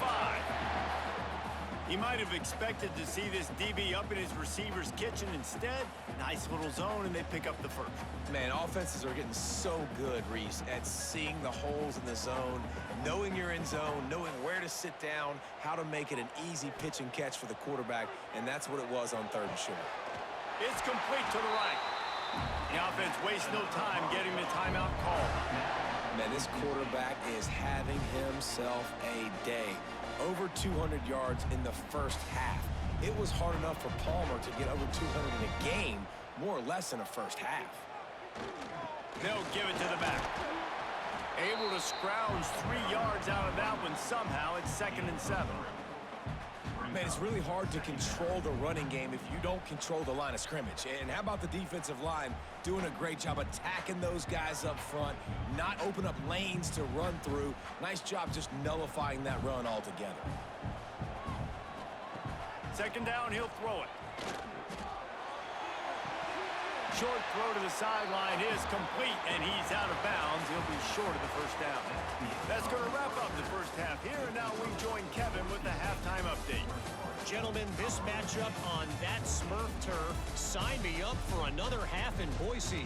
He might have expected to see this DB up in his receiver's kitchen. Instead, nice little zone, and they pick up the 1st. Man, offenses are getting so good, Reese, at seeing the holes in the zone, knowing you're in zone, knowing where to sit down, how to make it an easy pitch and catch for the quarterback, and that's what it was on 3rd and short. It's complete to the right. The offense wastes no time getting the timeout call. Man, this quarterback is having himself a day. Over 200 yards in the 1st half. It was hard enough for Palmer to get over 200 in a game, more or less in a 1st half. They'll give it to the back. Able to scrounge 3 yards out of that one somehow. It's 2nd and 7. Man, it's really hard to control the running game if you don't control the line of scrimmage. And how about the defensive line doing a great job attacking those guys up front, not open up lanes to run through. Nice job just nullifying that run altogether. 2nd down, he'll throw it. Short throw to the sideline is complete, and he's out of bounds. He'll be short of the 1st down. That's going to wrap up the 1st half here, and now we join Kevin with the halftime update. Gentlemen, this matchup on that Smurf turf, sign me up for another half in Boise.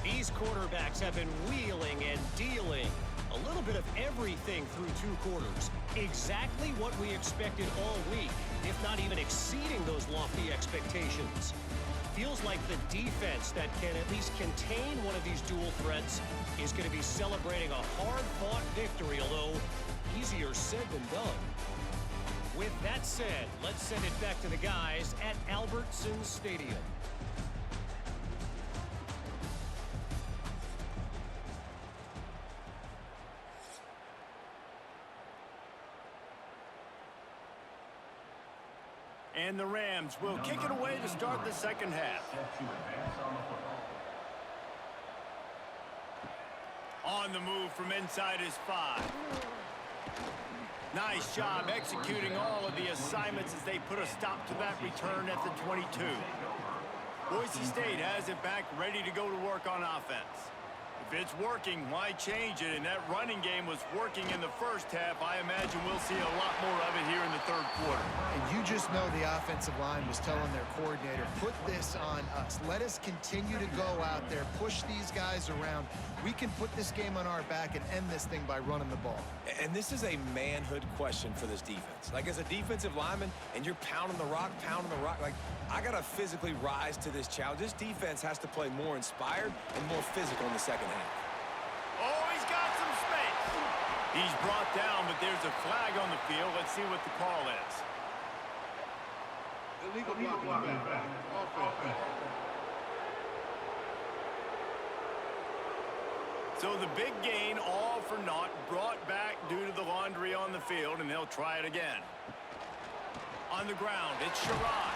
These quarterbacks have been wheeling and dealing. A little bit of everything through 2 quarters. Exactly what we expected all week, if not even exceeding those lofty expectations. Feels like the defense that can at least contain one of these dual threats is going to be celebrating a hard-fought victory, although easier said than done. With that said, let's send it back to the guys at Albertson Stadium. And the Rams will kick it away to start the second half. Set to advance on the football. On the move from inside his 5. Nice job executing all of the assignments as they put a stop to that return at the 22. Boise State has it back, ready to go to work on offense. If it's working, why change it? And that running game was working in the first half. I imagine we'll see a lot more of it here in the third quarter. And you just know the offensive line was telling their coordinator, put this on us. Let us continue to go out there, push these guys around. We can put this game on our back and end this thing by running the ball. And this is a manhood question for this defense. Like, as a defensive lineman, and you're pounding the rock, like, I got to physically rise to this challenge. This defense has to play more inspired and more physical in the second half. Oh, he's got some space. He's brought down, but there's a flag on the field. Let's see what the call is. Illegal blocking back. Offense. So the big gain, all for naught, brought back due to the laundry on the field, and they'll try it again. On the ground, it's Sherrod.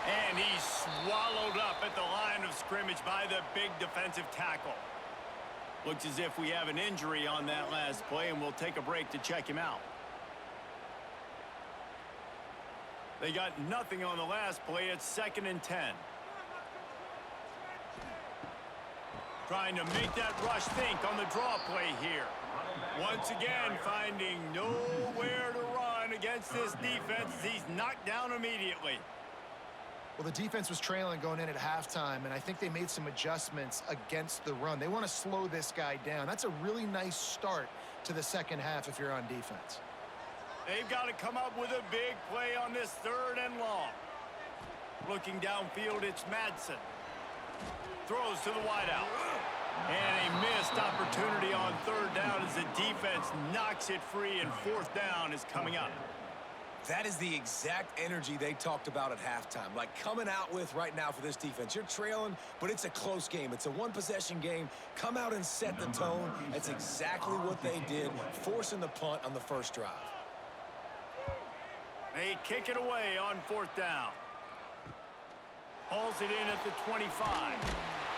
And he's swallowed up at the line of scrimmage by the big defensive tackle. Looks as if we have an injury on that last play, and we'll take a break to check him out. They got nothing on the last play. It's 2nd and 10. Trying to make that rush think on the draw play here. Once again, finding nowhere to run against this defense. He's knocked down immediately. Well, the defense was trailing going in at halftime, and I think they made some adjustments against the run. They want to slow this guy down. That's a really nice start to the second half if you're on defense. They've got to come up with a big play on this 3rd and long. Looking downfield, it's Madsen. Throws to the wideout. And a missed opportunity on 3rd down as the defense knocks it free, and 4th down is coming up. That is the exact energy they talked about at halftime. Like, coming out with right now for this defense. You're trailing, but it's a close game. It's a one-possession game. Come out and set the tone. That's exactly what they did, forcing the punt on the first drive. They kick it away on 4th down. Hauls it in at the 25.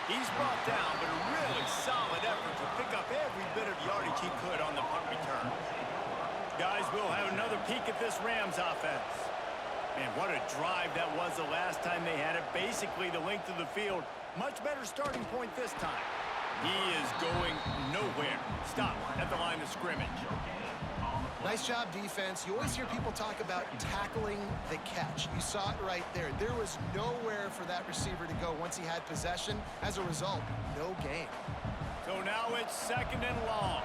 He's brought down, but a really solid effort to pick up every bit of yardage he could on the punt return. Guys, we'll have another peek at this Rams offense. Man, what a drive that was the last time they had it. Basically the length of the field. Much better starting point this time. He is going nowhere. Stop at the line of scrimmage. Nice job, defense. You always hear people talk about tackling the catch. You saw it right there. There was nowhere for that receiver to go once he had possession. As a result, no gain. So now it's 2nd and long.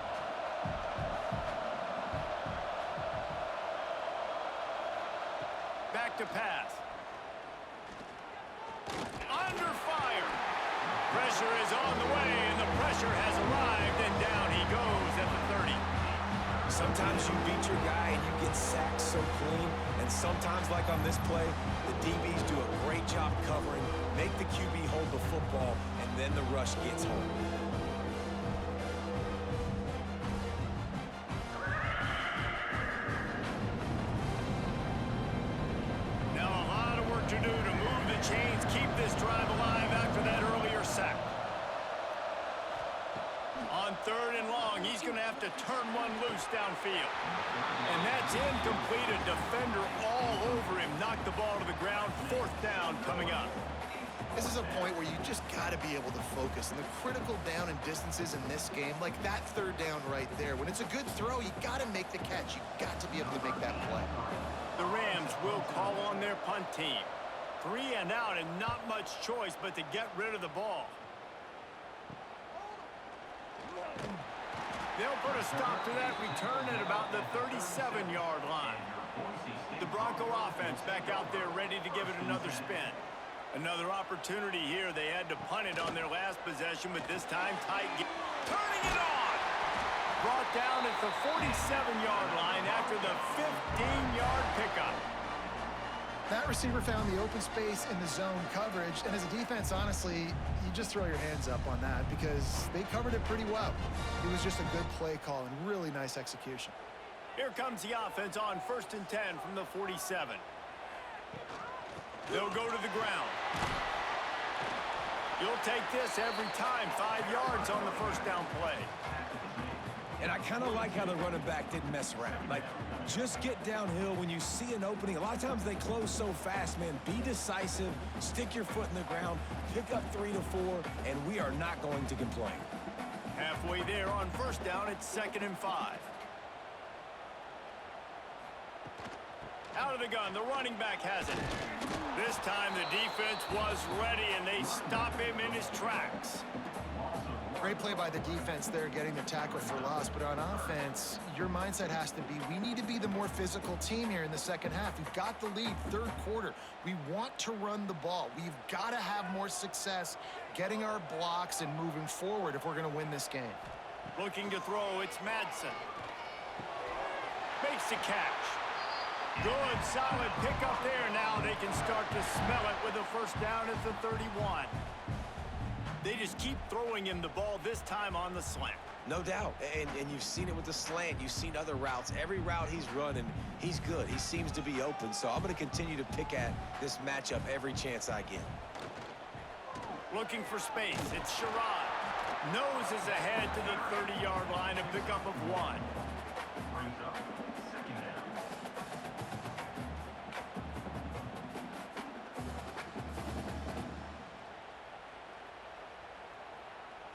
Back to pass. Under fire. Pressure is on the way, and the pressure has arrived, and down he goes at the 30. Sometimes you beat your guy and you get sacked so clean, and sometimes, like on this play, the DBs do a great job covering, make the QB hold the football, and then the rush gets home. Now a lot of work to do to move the chains, keep this drive alive after that earlier sack. On 3rd and long, he's going to have to turn one loose downfield. And that's incomplete. A defender all over him. Knocked the ball to the ground. 4th down coming up. This is a point where you just got to be able to focus. And the critical down and distances in this game, like that 3rd down right there, when it's a good throw, you got to make the catch. You got to be able to make that play. The Rams will call on their punt team. 3 and out, and not much choice but to get rid of the ball. They'll put a stop to that return at about the 37-yard line. The Bronco offense back out there ready to give it another spin. Another opportunity here. They had to punt it on their last possession, but this time tight. Turning it on! Brought down at the 47-yard line after the 15-yard pickup. That receiver found the open space in the zone coverage, and as a defense, honestly, you just throw your hands up on that because they covered it pretty well. It was just a good play call and really nice execution. Here comes the offense on 1st and 10 from the 47. They'll go to the ground. You'll take this every time. 5 yards on the first down play. And I kind of like how the running back didn't mess around. Like, just get downhill when you see an opening. A lot of times they close so fast, man. Be decisive, stick your foot in the ground, pick up 3 to 4, and we are not going to complain. Halfway there on first down, it's 2nd and 5. Out of the gun, the running back has it. This time the defense was ready, and they stop him in his tracks. Great play by the defense there, getting the tackle for loss. But on offense, your mindset has to be, we need to be the more physical team here in the second half. We've got the lead, third quarter. We want to run the ball. We've got to have more success getting our blocks and moving forward if we're going to win this game. Looking to throw, it's Madsen. Makes the catch. Good, solid pickup there. Now they can start to smell it with a first down at the 31. They just keep throwing him the ball, this time on the slant. No doubt, and you've seen it with the slant. You've seen other routes. Every route he's running, he's good. He seems to be open, so I'm going to continue to pick at this matchup every chance I get. Looking for space, it's Sherrod. Nose is ahead to the 30-yard line, a pickup of 1. Brings up 2nd down.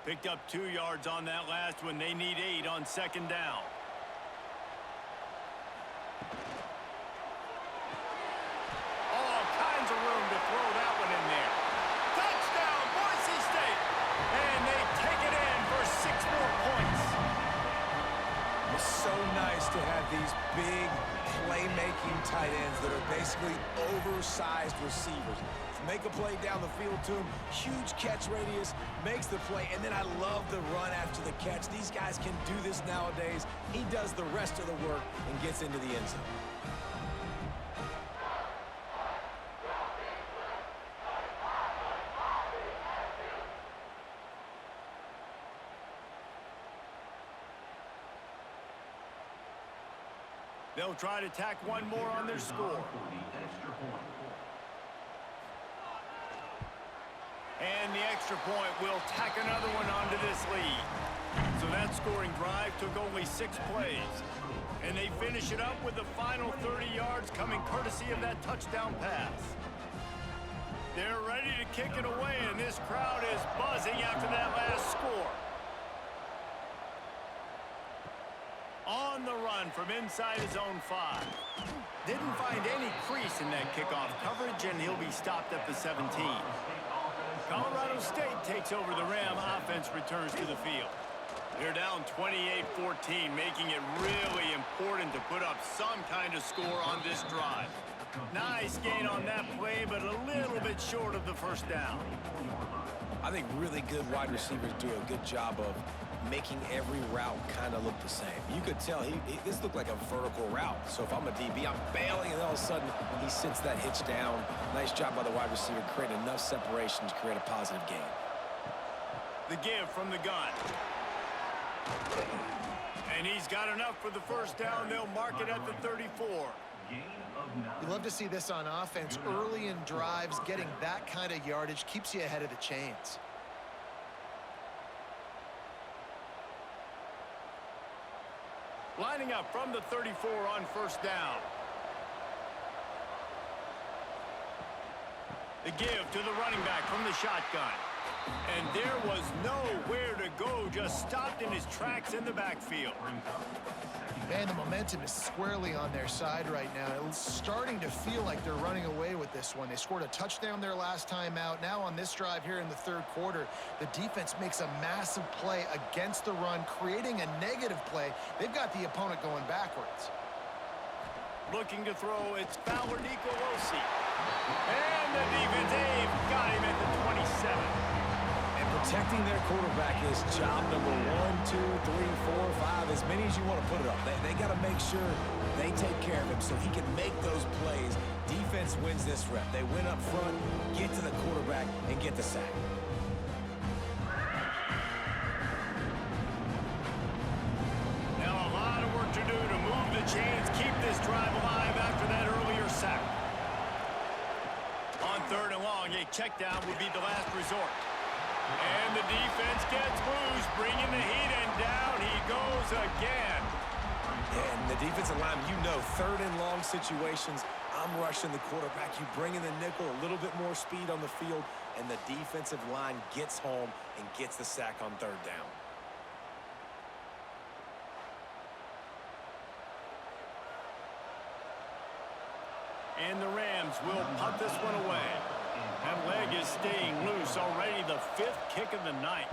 Picked up 2 yards on that last one. They need 8 on 2nd down. All kinds of room to throw that one in there. Touchdown, Boise State! And they take it in for 6 more points. It's so nice to have these big playmaking tight ends that are basically oversized receivers. Make a play down the field to him, huge catch radius, makes the play, and then I love the run after the catch. These guys can do this nowadays. He does the rest of the work and gets into the end zone. They'll try to tack one more on their score. For the extra point. And the extra point will tack another one onto this lead. So that scoring drive took only 6 plays. And they finish it up with the final 30 yards coming courtesy of that touchdown pass. They're ready to kick it away, and this crowd is buzzing after that last score. On the run from inside his own 5. Didn't find any crease in that kickoff coverage, and he'll be stopped at the 17. Colorado State takes over the Ram. Offense returns to the field. They're down 28-14, making it really important to put up some kind of score on this drive. Nice gain on that play, but a little bit short of the first down. I think really good wide receivers do a good job of making every route kind of look the same. You could tell this looked like a vertical route. So if I'm a DB, I'm bailing, and all of a sudden he sits that hitch down. Nice job by the wide receiver, creating enough separation to create a positive gain. The give from the gun. And he's got enough for the first down. They'll mark it at the 34. You love to see this on offense. Early in drives, getting that kind of yardage keeps you ahead of the chains. Lining up from the 34 on first down. The give to the running back from the shotgun. And there was nowhere to go, just stopped in his tracks in the backfield. Man, the momentum is squarely on their side right now. It's starting to feel like they're running away with this one. They scored a touchdown their last time out. Now on this drive here in the third quarter, the defense makes a massive play against the run, creating a negative play. They've got the opponent going backwards. Looking to throw, it's Fowler Nicolosi. And the defense got him at the 27. Protecting their quarterback is job number 1, 2, 3, 4, 5, as many as you want to put it up. They got to make sure they take care of him so he can make those plays. Defense wins this rep. They win up front, get to the quarterback, and get the sack. Now a lot of work to do to move the chains, keep this drive alive after that earlier sack. 3rd and long, a check down would be the last resort. And the defense gets loose, bringing the heat, and down he goes again. And the defensive line, you know, 3rd and long situations, I'm rushing the quarterback. You bring in the nickel, a little bit more speed on the field, and the defensive line gets home and gets the sack on 3rd down. And the Rams will punt this one away. That leg is staying loose already, the 5th kick of the night.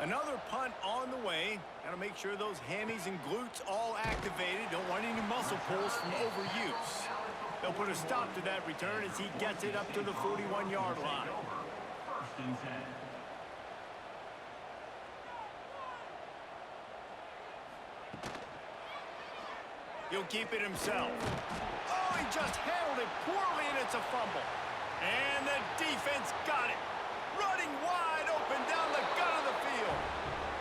Another punt on the way. Got to make sure those hammies and glutes all activated. Don't want any muscle pulls from overuse. They'll put a stop to that return as he gets it up to the 41-yard line. 1st and 10. He'll keep it himself. Oh, he just handled it poorly, and it's a fumble. And the defense got it. Running wide open down the gut of the field.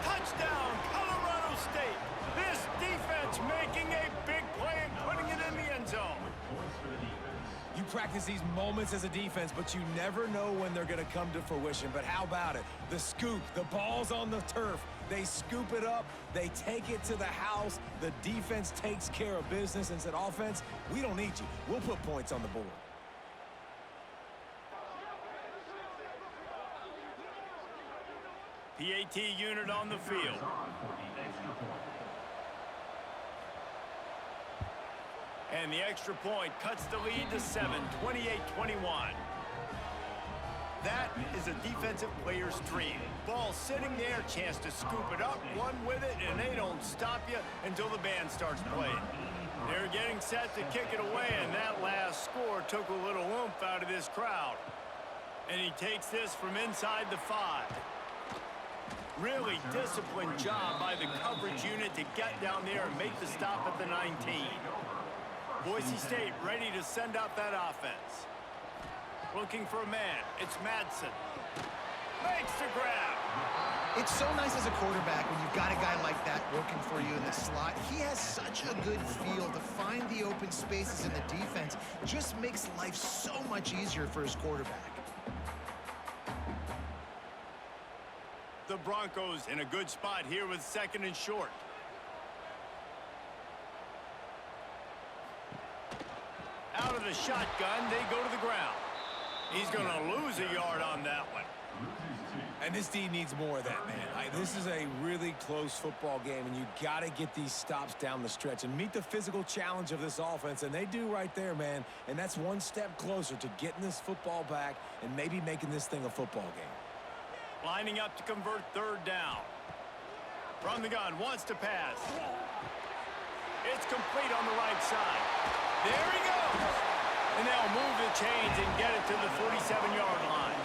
Touchdown, Colorado State. This defense making a big play and putting it in the end zone. You practice these moments as a defense, but you never know when they're going to come to fruition. But how about it? The scoop, the ball's on the turf. They scoop it up. They take it to the house. The defense takes care of business and said, offense, we don't need you. We'll put points on the board. PAT unit on the field. And the extra point cuts the lead to 7, 28-21. That is a defensive player's dream. Ball sitting there, chance to scoop it up, one with it, and they don't stop you until the band starts playing. They're getting set to kick it away, and that last score took a little oomph out of this crowd. And he takes this from inside the 5. Really disciplined job by the coverage unit to get down there and make the stop at the 19. Boise State ready to send out that offense. Looking for a man. It's Madsen. Makes the grab. It's so nice as a quarterback when you've got a guy like that working for you in the slot. He has such a good feel to find the open spaces in the defense. Just makes life so much easier for his quarterback. The Broncos in a good spot here with 2nd and short. Out of the shotgun, they go to the ground. He's going to lose a yard on that one. And this D needs more of that, man. This is a really close football game, and you got to get these stops down the stretch and meet the physical challenge of this offense, and they do right there, man. And that's one step closer to getting this football back and maybe making this thing a football game. Lining up to convert 3rd down. From the gun, wants to pass. It's complete on the right side. There he goes. And they'll move the chains and get it to the 47-yard line.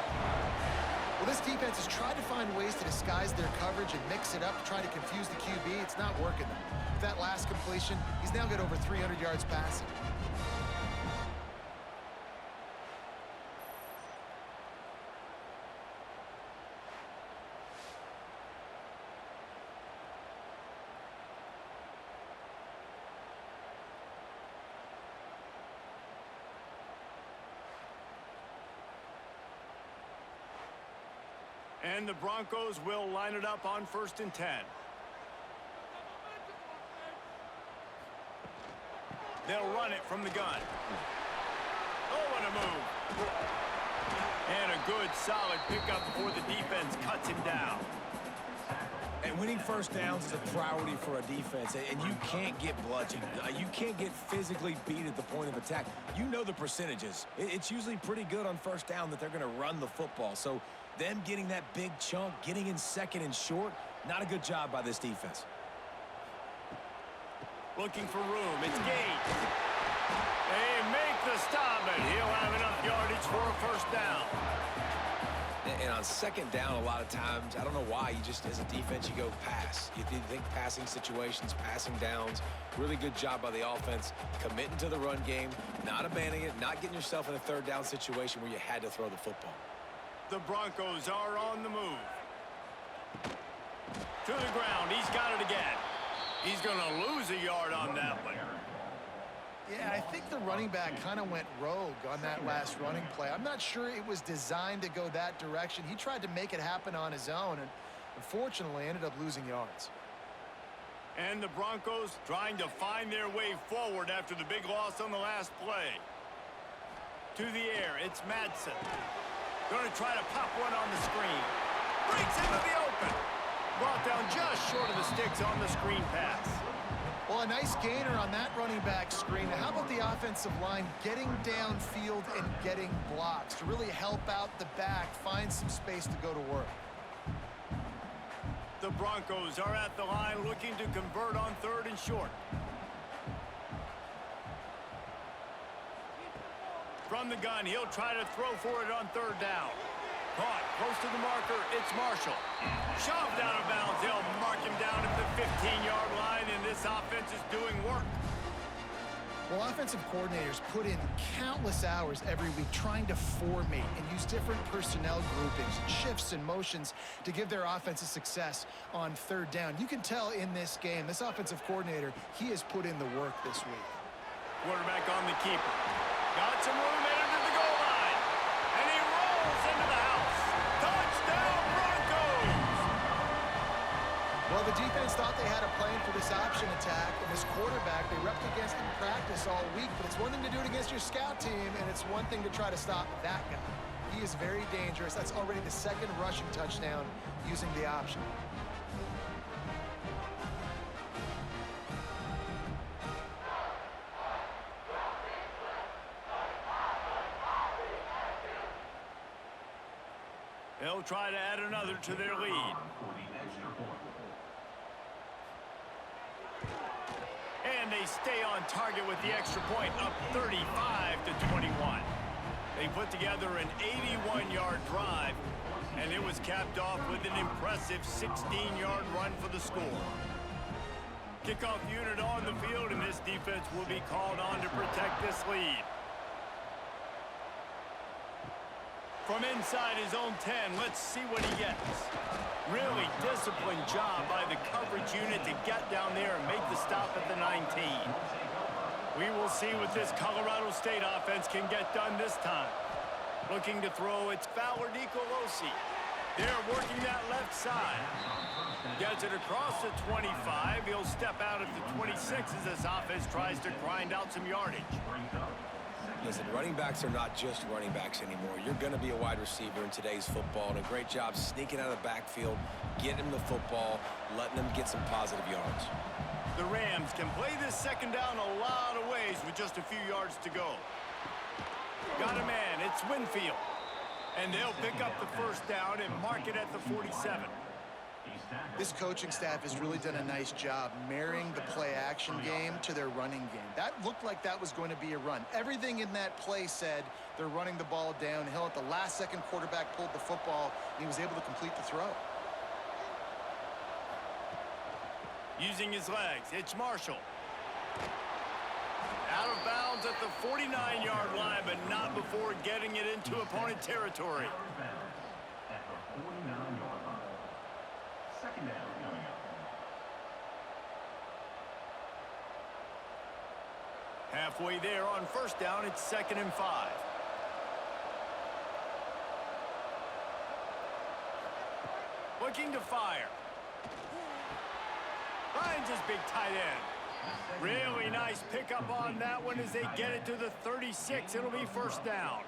Well, this defense has tried to find ways to disguise their coverage and mix it up to try to confuse the QB. It's not working, though. With that last completion, he's now got over 300 yards passing. And the Broncos will line it up on 1st and 10. They'll run it from the gun. Oh, what a move. And a good, solid pickup before the defense cuts him down. And winning 1st downs is a priority for a defense, and you can't get bludgeoned. You can't get physically beat at the point of attack. You know the percentages. It's usually pretty good on 1st down that they're going to run the football. So them getting that big chunk, getting in 2nd and short, not a good job by this defense. Looking for room. It's Gates. They make the stop, and he'll have enough yardage for a 1st down. And on 2nd down, a lot of times, I don't know why, you just, as a defense, you go pass. You think passing situations, passing downs. Really good job by the offense, committing to the run game, not abandoning it, not getting yourself in a 3rd down situation where you had to throw the football. The Broncos are on the move. To the ground. He's got it again. He's going to lose a yard on that one. Yeah, I think the running back kind of went rogue on that last running play. I'm not sure it was designed to go that direction. He tried to make it happen on his own, and unfortunately ended up losing yards. And the Broncos trying to find their way forward after the big loss on the last play. To the air, it's Madsen. Going to try to pop one on the screen. Breaks into the open. Brought down just short of the sticks on the screen pass. Well, a nice gainer on that running back screen. Now, how about the offensive line getting downfield and getting blocks to really help out the back, find some space to go to work? The Broncos are at the line looking to convert on 3rd and short. From the gun, he'll try to throw for it on 3rd down. Caught close to the marker, it's Marshall. Shoved out of bounds, they'll mark him down at the 15-yard line, and this offense is doing work. Well, offensive coordinators put in countless hours every week trying to formate and use different personnel groupings, shifts, and motions to give their offense a success on 3rd down. You can tell in this game, this offensive coordinator, he has put in the work this week. Quarterback on the keeper. Got some room into the goal line. And he rolls into the house. Touchdown, Broncos! Well, the defense thought they had a plan for this option attack, and this quarterback, they repped against him in practice all week, but it's one thing to do it against your scout team, and it's one thing to try to stop that guy. He is very dangerous. That's already the 2nd rushing touchdown using the option. They'll try to add another to their lead. And they stay on target with the extra point, up 35-21. They put together an 81-yard drive, and it was capped off with an impressive 16-yard run for the score. Kickoff unit on the field, and this defense will be called on to protect this lead. From inside his own 10, let's see what he gets. Really disciplined job by the coverage unit to get down there and make the stop at the 19. We will see what this Colorado State offense can get done this time. Looking to throw, it's Fowler Nicolosi. They're working that left side. Gets it across the 25. He'll step out at the 26 as this offense tries to grind out some yardage. Listen, running backs are not just running backs anymore. You're going to be a wide receiver in today's football, and a great job sneaking out of the backfield, getting him the football, letting him get some positive yards. The Rams can play this 2nd down a lot of ways with just a few yards to go. Got a man, it's Winfield. And they'll pick up the 1st down and mark it at the 47. This coaching staff has really done a nice job marrying the play-action game to their running game. That looked like that was going to be a run. Everything in that play said they're running the ball downhill. At the last second, quarterback pulled the football, and he was able to complete the throw. Using his legs, it's Marshall. Out of bounds at the 49-yard line, but not before getting it into opponent territory. At the 49-yard line. 2nd down coming up. Halfway there on 1st down, it's 2nd and 5. Looking to fire. Finds his big tight end. Really nice pickup on that one as they get it to the 36. It'll be 1st down.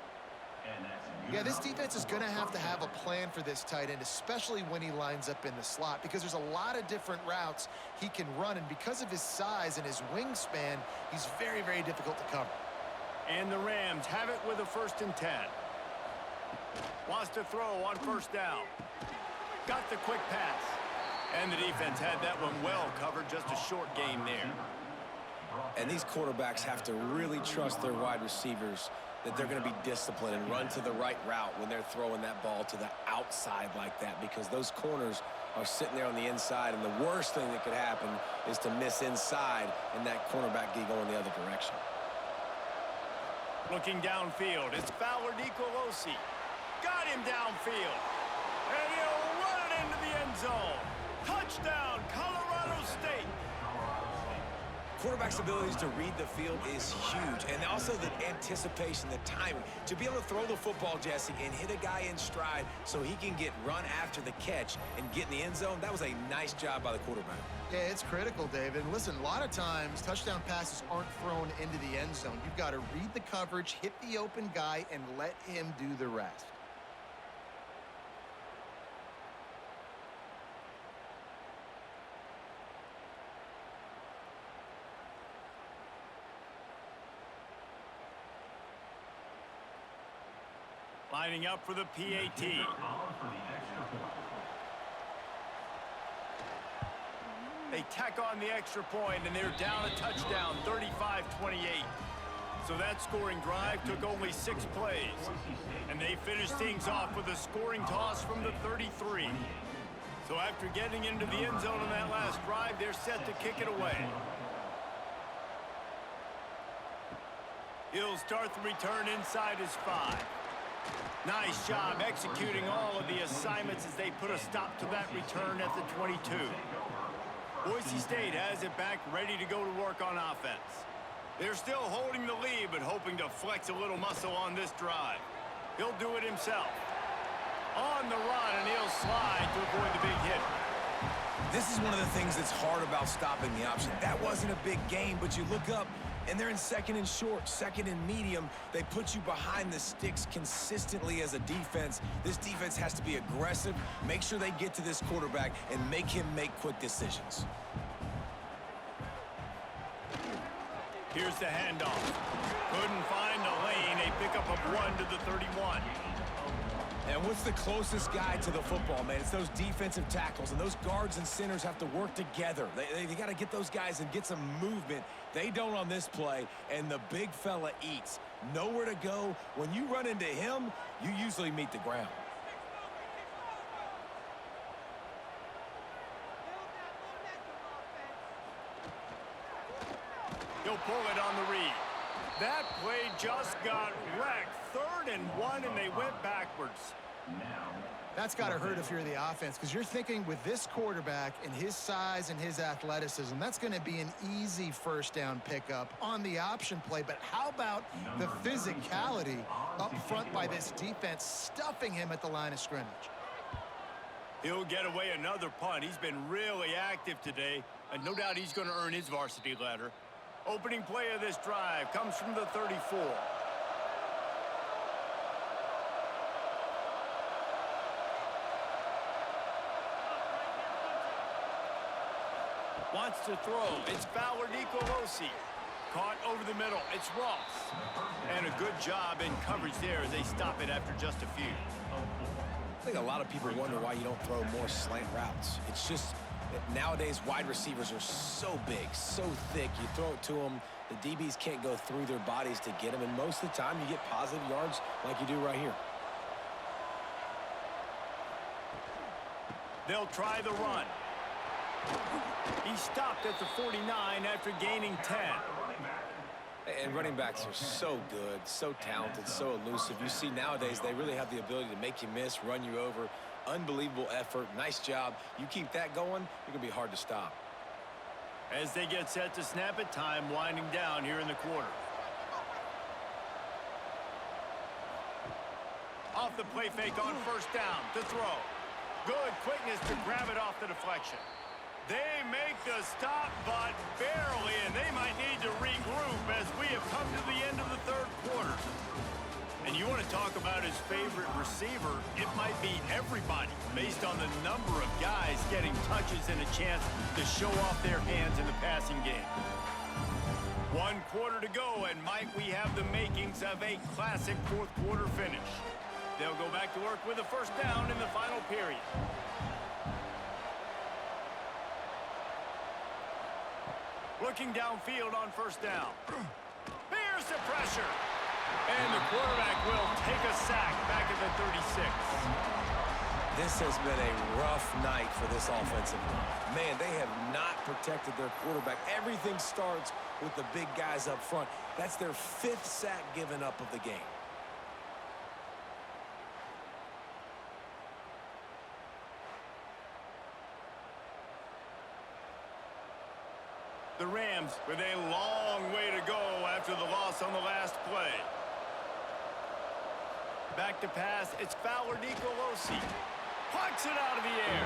Yeah, this defense is going to have a plan for this tight end, especially when he lines up in the slot, because there's a lot of different routes he can run, and because of his size and his wingspan, he's very, very difficult to cover. And the Rams have it with a 1st and 10. Wants to throw on 1st down. Got the quick pass. And the defense had that one well covered, just a short game there. And these quarterbacks have to really trust their wide receivers that they're going to be disciplined and run to the right route when they're throwing that ball to the outside like that, because those corners are sitting there on the inside, and the worst thing that could happen is to miss inside and that cornerback be going the other direction. Looking downfield, it's Fowler Nicolosi. Got him downfield. And he'll run it into the end zone. Touchdown, Colorado State. quarterback's abilities to read the field is huge, and also the anticipation, the timing. To be able to throw the football, Jesse, and hit a guy in stride so he can get run after the catch and get in the end zone, that was a nice job by the quarterback. Yeah, it's critical, David. Listen, a lot of times touchdown passes aren't thrown into the end zone. You've got to read the coverage, hit the open guy, and let him do the rest. Lining up for the PAT. They tack on the extra point, and they're down a touchdown, 35-28. So that scoring drive took only 6 plays. And they finished things off with a scoring toss from the 33. So after getting into the end zone on that last drive, they're set to kick it away. He'll start the return inside his 5. Nice job executing all of the assignments as they put a stop to that return at the 22. Boise State has it back, ready to go to work on offense. They're still holding the lead, but hoping to flex a little muscle on this drive. He'll do it himself. On the run, and he'll slide to avoid the big hit. This is one of the things that's hard about stopping the option. That wasn't a big gain, but you look up, and they're in second and short, second and medium. They put you behind the sticks consistently as a defense. This defense has to be aggressive, make sure they get to this quarterback, and make him make quick decisions. Here's the handoff. Couldn't find the lane. A pickup of 1 to the 31. And what's the closest guy to the football, man? It's those defensive tackles, and those guards and centers have to work together. They got to get those guys and get some movement. They don't on this play, and the big fella eats. Nowhere to go. When you run into him, you usually meet the ground. He'll pull it on the read. That play just got wrecked. 3rd and 1, and they went backwards. That's got to hurt if you're the offense, because you're thinking with this quarterback and his size and his athleticism, that's going to be an easy first down pickup on the option play. But how about the physicality up front by this defense, stuffing him at the line of scrimmage? He'll get away another punt. He's been really active today, and no doubt he's going to earn his varsity letter. Opening play of this drive comes from the 34. Wants to throw. It's Fowler Nicolosi. Caught over the middle. It's Ross. And a good job in coverage there as they stop it after just a few. I think a lot of people wonder why you don't throw more slant routes. It's just that nowadays wide receivers are so big, so thick. You throw it to them, the DBs can't go through their bodies to get them, and most of the time you get positive yards like you do right here. They'll try the run. He stopped at the 49 after gaining 10. And running backs are so good, so talented, so elusive. You see nowadays they really have the ability to make you miss, run you over. Unbelievable effort. Nice job. You keep that going, you're going to be hard to stop. As they get set to snap it, time winding down here in the quarter. Off the play fake on first down to throw. Good quickness to grab it off the deflection. They make the stop, but barely, and they might need to regroup as we have come to the end of the 3rd quarter. And you want to talk about his favorite receiver, it might be everybody based on the number of guys getting touches and a chance to show off their hands in the passing game. 1 quarter to go, and might we have the makings of a classic 4th quarter finish. They'll go back to work with a first down in the final period. Looking downfield on first down. Here's the pressure. And the quarterback will take a sack back at the 36. This has been a rough night for this offensive line. Man, they have not protected their quarterback. Everything starts with the big guys up front. That's their 5th sack given up of the game. The Rams with a long way to go after the loss on the last play. Back to pass, it's Fowler Nicolosi. Plucks it out of the air.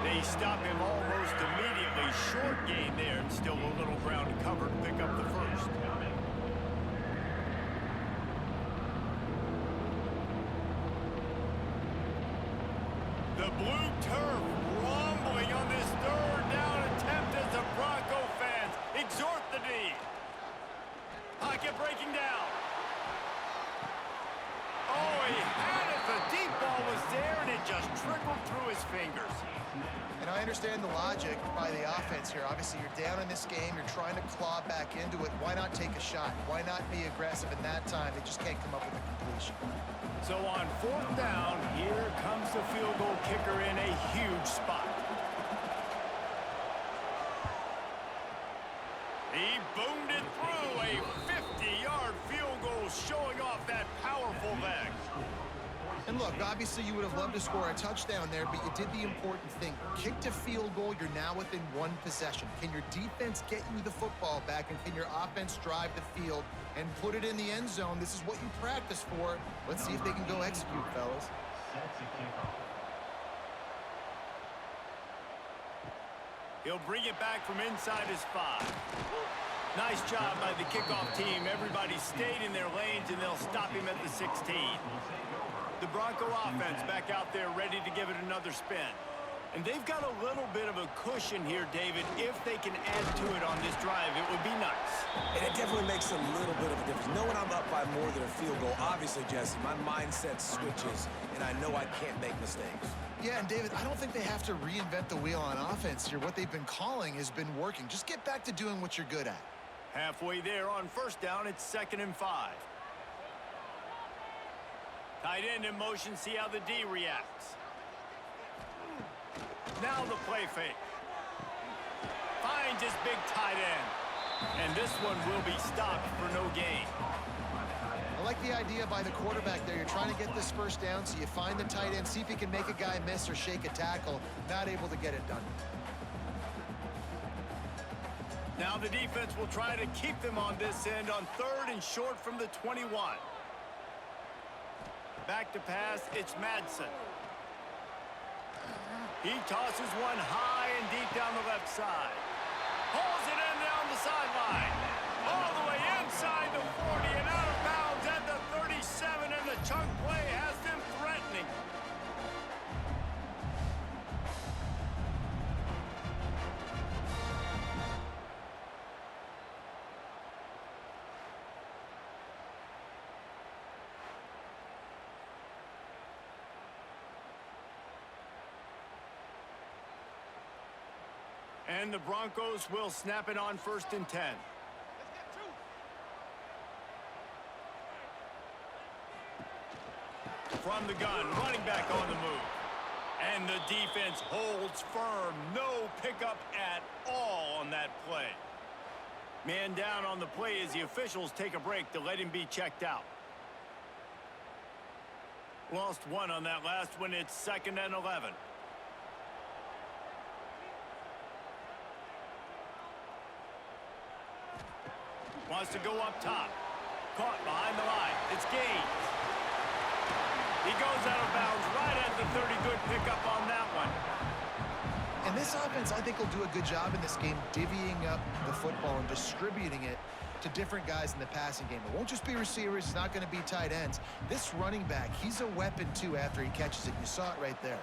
They stop him almost immediately. Short gain there, and still a little ground to cover to pick up the first. The blue turf rumbling on this third down attempt as the Bronco fans exhort the D. Pocket breaking down. Oh, he had it. The deep ball was there, and it just trickled through his fingers. And I understand the logic by the offense here. Obviously, you're down in this game. You're trying to claw back into it. Why not take a shot? Why not be aggressive in that time? They just can't come up with a completion. So on fourth down, here comes the field goal kicker in a huge spot. He boomed it through. A 50-yard field goal showing off that powerful leg. And look, obviously you would have loved to score a touchdown there, but you did the important thing. Kicked a field goal, you're now within one possession. Can your defense get you the football back, and can your offense drive the field and put it in the end zone? This is what you practice for. Let's see if they can go execute, fellas. He'll bring it back from inside his 5. Nice job by the kickoff team. Everybody stayed in their lanes, and they'll stop him at the 16. The Bronco offense back out there ready to give it another spin. And they've got a little bit of a cushion here, David. If they can add to it on this drive, it would be nice. And it definitely makes a little bit of a difference. Knowing I'm up by more than a field goal, obviously, Jesse, my mindset switches, and I know I can't make mistakes. Yeah, and David, I don't think they have to reinvent the wheel on offense here. What they've been calling has been working. Just get back to doing what you're good at. Halfway there on first down, it's 2nd and 5. Tight end in motion, see how the D reacts. Now the play fake. Finds his big tight end. And this one will be stopped for no gain. I like the idea by the quarterback there. You're trying to get this first down, so you find the tight end, see if he can make a guy miss or shake a tackle. Not able to get it done. Now the defense will try to keep them on this end on 3rd and short from the 21. Back to pass, it's Madsen. He tosses one high and deep down the left side. Pulls it in down the sideline. All the way inside the 40 and out of bounds at the 37, and the chunk play has them threatening. And the Broncos will snap it on 1st and 10. From the gun, running back on the move. And the defense holds firm. No pickup at all on that play. Man down on the play as the officials take a break to let him be checked out. Lost one on that last one. It's 2nd and 11. Wants to go up top. Caught behind the line. It's Gaines. He goes out of bounds right at the 30. Good pickup on that one. And this offense, I think, will do a good job in this game divvying up the football and distributing it to different guys in the passing game. It won't just be receivers. It's not going to be tight ends. This running back, he's a weapon, too, after he catches it. You saw it right there.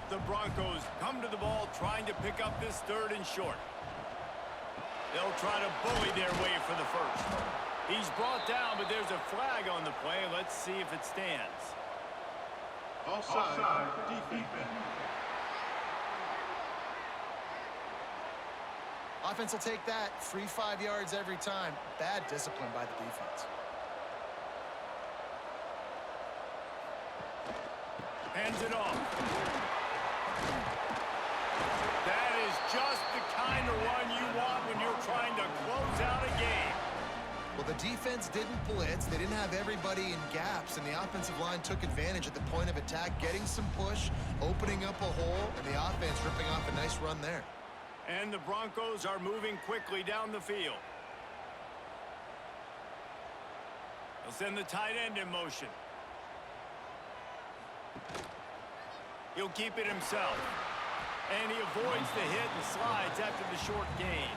The Broncos come to the ball trying to pick up this 3rd and short. They'll try to bully their way for the first. He's brought down, but there's a flag on the play. Let's see if it stands. Offside. Defense. Offense will take that. Free 5 yards every time. Bad discipline by the defense. Hands it off. That is just the kind of run you want when you're trying to close out a game. Well, the defense didn't blitz. They didn't have everybody in gaps, and the offensive line took advantage at the point of attack, getting some push, opening up a hole, and the offense ripping off a nice run there. And the Broncos are moving quickly down the field. They'll send the tight end in motion. He'll keep it himself. And he avoids the hit and slides after the short gain.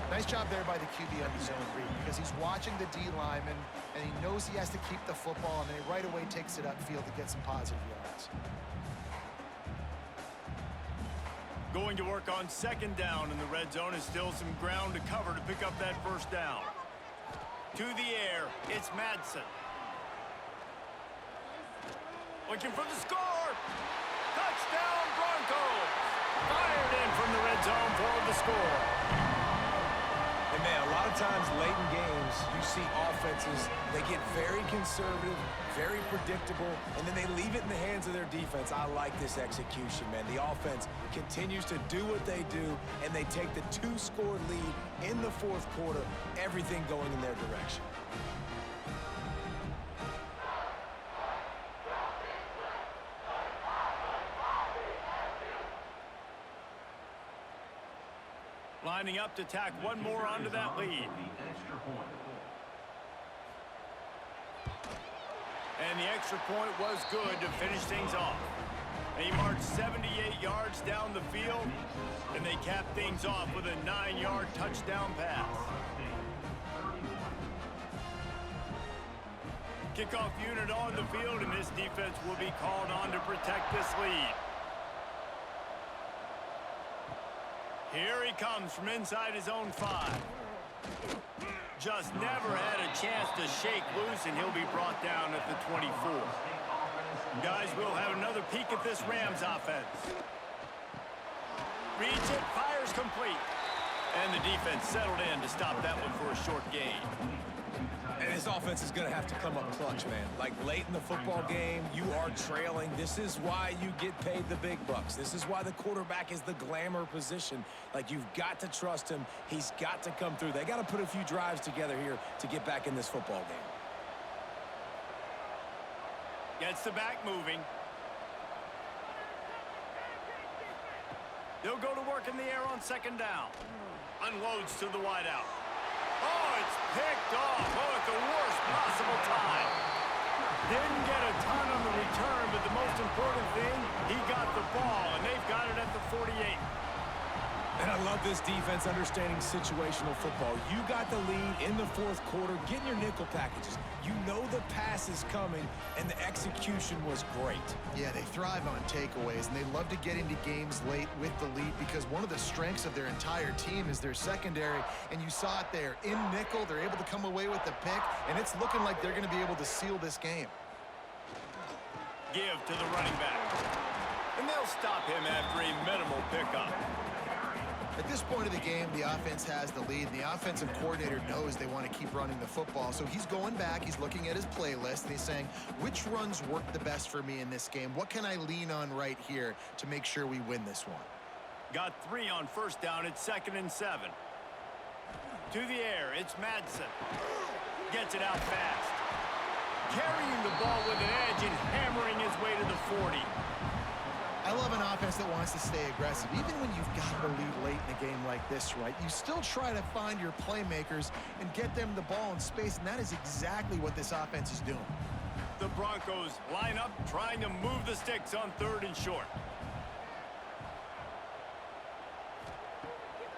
Nice job there by the QB on the zone read because he's watching the D lineman and he knows he has to keep the football, and then he right away takes it upfield to get some positive yards. Going to work on second down in the red zone is still some ground to cover to pick up that first down. To the air, it's Madsen. Looking for the score. Touchdown Broncos. Fired in from the red zone for the score. And man, a lot of times late in games, you see offenses, they get very conservative, very predictable, and then they leave it in the hands of their defense. I like this execution, man. The offense continues to do what they do, and they take the 2-score lead in the fourth quarter, everything going in their direction. Lining up to tack one more onto that lead. And the extra point was good to finish things off. They marched 78 yards down the field, and they capped things off with a 9-yard touchdown pass. Kickoff unit on the field, and this defense will be called on to protect this lead. Here he comes from inside his own 5. Just never had a chance to shake loose, and he'll be brought down at the 24. Guys, we'll have another peek at this Rams offense. Reads it, fires complete. And the defense settled in to stop that one for a short gain. And this offense is going to have to come up clutch, man. Like late in the football game, you are trailing. This is why you get paid the big bucks. This is why the quarterback is the glamour position. Like, you've got to trust him. He's got to come through. They got to put a few drives together here to get back in this football game. Gets the back moving. They'll go to work in the air on second down. Unloads to the wideout. Oh, it's picked off. Oh, at the worst possible time. Didn't get a ton on the return, but the most important thing, he got the ball, and they've got it at the 48. And I love this defense understanding situational football. You got the lead in the fourth quarter, getting your nickel packages. You know the pass is coming, and the execution was great. Yeah, they thrive on takeaways, and they love to get into games late with the lead because one of the strengths of their entire team is their secondary, and you saw it there. In nickel, they're able to come away with the pick, and it's looking like they're going to be able to seal this game. Give to the running back. And they'll stop him after a minimal pickup. At this point of the game, the offense has the lead, and the offensive coordinator knows they want to keep running the football. So he's going back, he's looking at his playlist, and he's saying, which runs work the best for me in this game? What can I lean on right here to make sure we win this one? Got 3 on first down. It's 2nd and 7. To the air, it's Madsen. Gets it out fast. Carrying the ball with an edge and hammering his way to the 40. I love an offense that wants to stay aggressive. Even when you've got the lead late in a game like this, right, you still try to find your playmakers and get them the ball in space, and that is exactly what this offense is doing. The Broncos line up, trying to move the sticks on 3rd and short.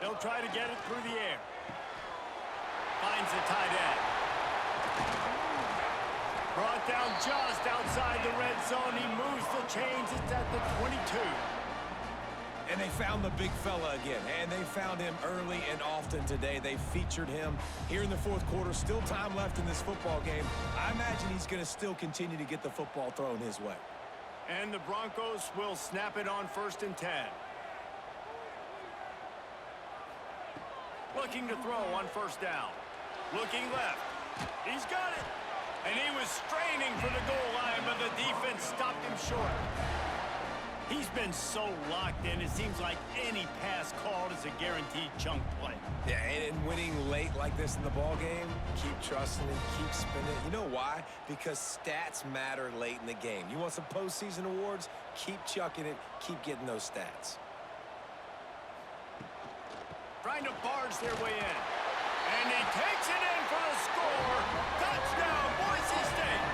They'll try to get it through the air. Finds the tight end. Brought down just outside the red zone. He moves the chains. It's at the 22. And they found the big fella again, and they found him early and often today. They featured him here in the fourth quarter. Still time left in this football game. I imagine he's going to still continue to get the football thrown his way. And the Broncos will snap it on 1st and 10. Looking to throw on 1st down. Looking left. He's got it. And he was straining for the goal line, but the defense stopped him short. He's been so locked in, it seems like any pass called is a guaranteed chunk play. Yeah, and winning late like this in the ball game, keep trusting it, keep spinning. You know why? Because stats matter late in the game. You want some postseason awards? Keep chucking it, keep getting those stats. trying to barge their way in. And he takes it in for the score. Touchdown, Boise State.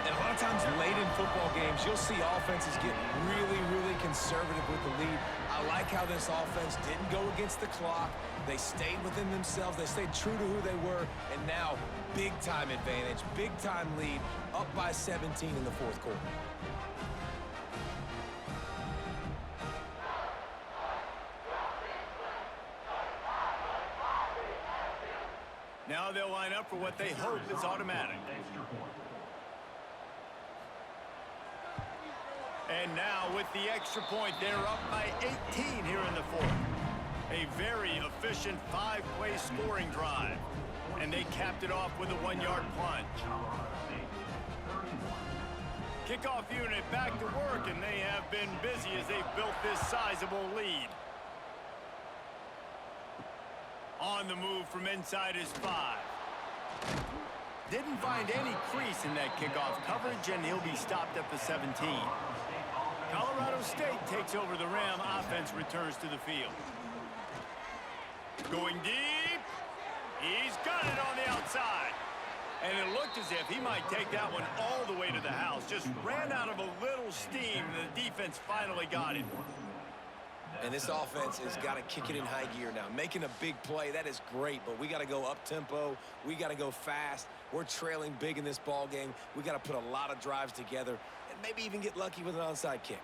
And a lot of times late in football games, you'll see offenses get really, really conservative with the lead. I like how this offense didn't go against the clock. They stayed within themselves. They stayed true to who they were. And now, big-time advantage, big-time lead, up by 17 in the fourth quarter. Now they'll line up for what they hope is automatic. And now with the extra point, they're up by 18 here in the fourth. A very efficient 5-play scoring drive. And they capped it off with a 1-yard plunge. Kickoff unit back to work, and they have been busy as they've built this sizable lead. On the move from inside his 5. Didn't find any crease in that kickoff coverage, and he'll be stopped at the 17. Colorado State takes over the Ram. Offense returns to the field. Going deep. He's got it on the outside. And it looked as if he might take that one all the way to the house. Just ran out of a little steam. The defense finally got it. And this offense has got to kick it in high gear now. Making a big play, that is great, but we got to go up-tempo. We got to go fast. We're trailing big in this ball game. We got to put a lot of drives together and maybe even get lucky with an onside kick.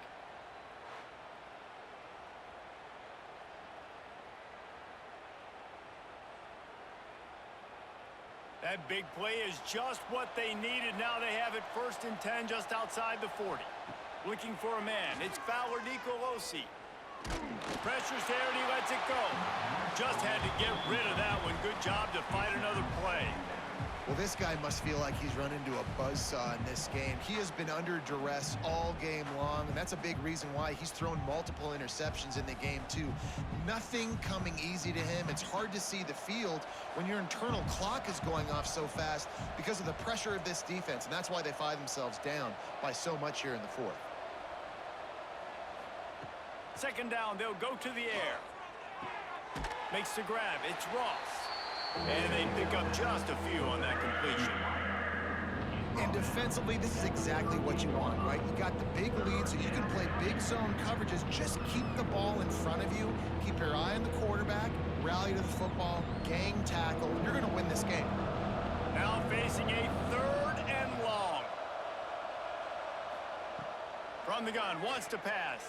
That big play is just what they needed. Now they have it 1st and 10 just outside the 40. Looking for a man. It's Fowler Nicolosi. Pressure's there and he lets it go. Just had to get rid of that one. Good job to fight another play. Well, this guy must feel like he's run into a buzzsaw in this game. He has been under duress all game long, and that's a big reason why he's thrown multiple interceptions in the game, too. Nothing coming easy to him. It's hard to see the field when your internal clock is going off so fast because of the pressure of this defense, and that's why they find themselves down by so much here in the fourth. 2nd down, they'll go to the air. Makes the grab. It's Ross. And they pick up just a few on that completion. And defensively, this is exactly what you want, right? You got the big lead, so you can play big zone coverages. Just keep the ball in front of you. Keep your eye on the quarterback. Rally to the football. Gang tackle. You're going to win this game. Now facing a 3rd and long. From the gun, wants to pass.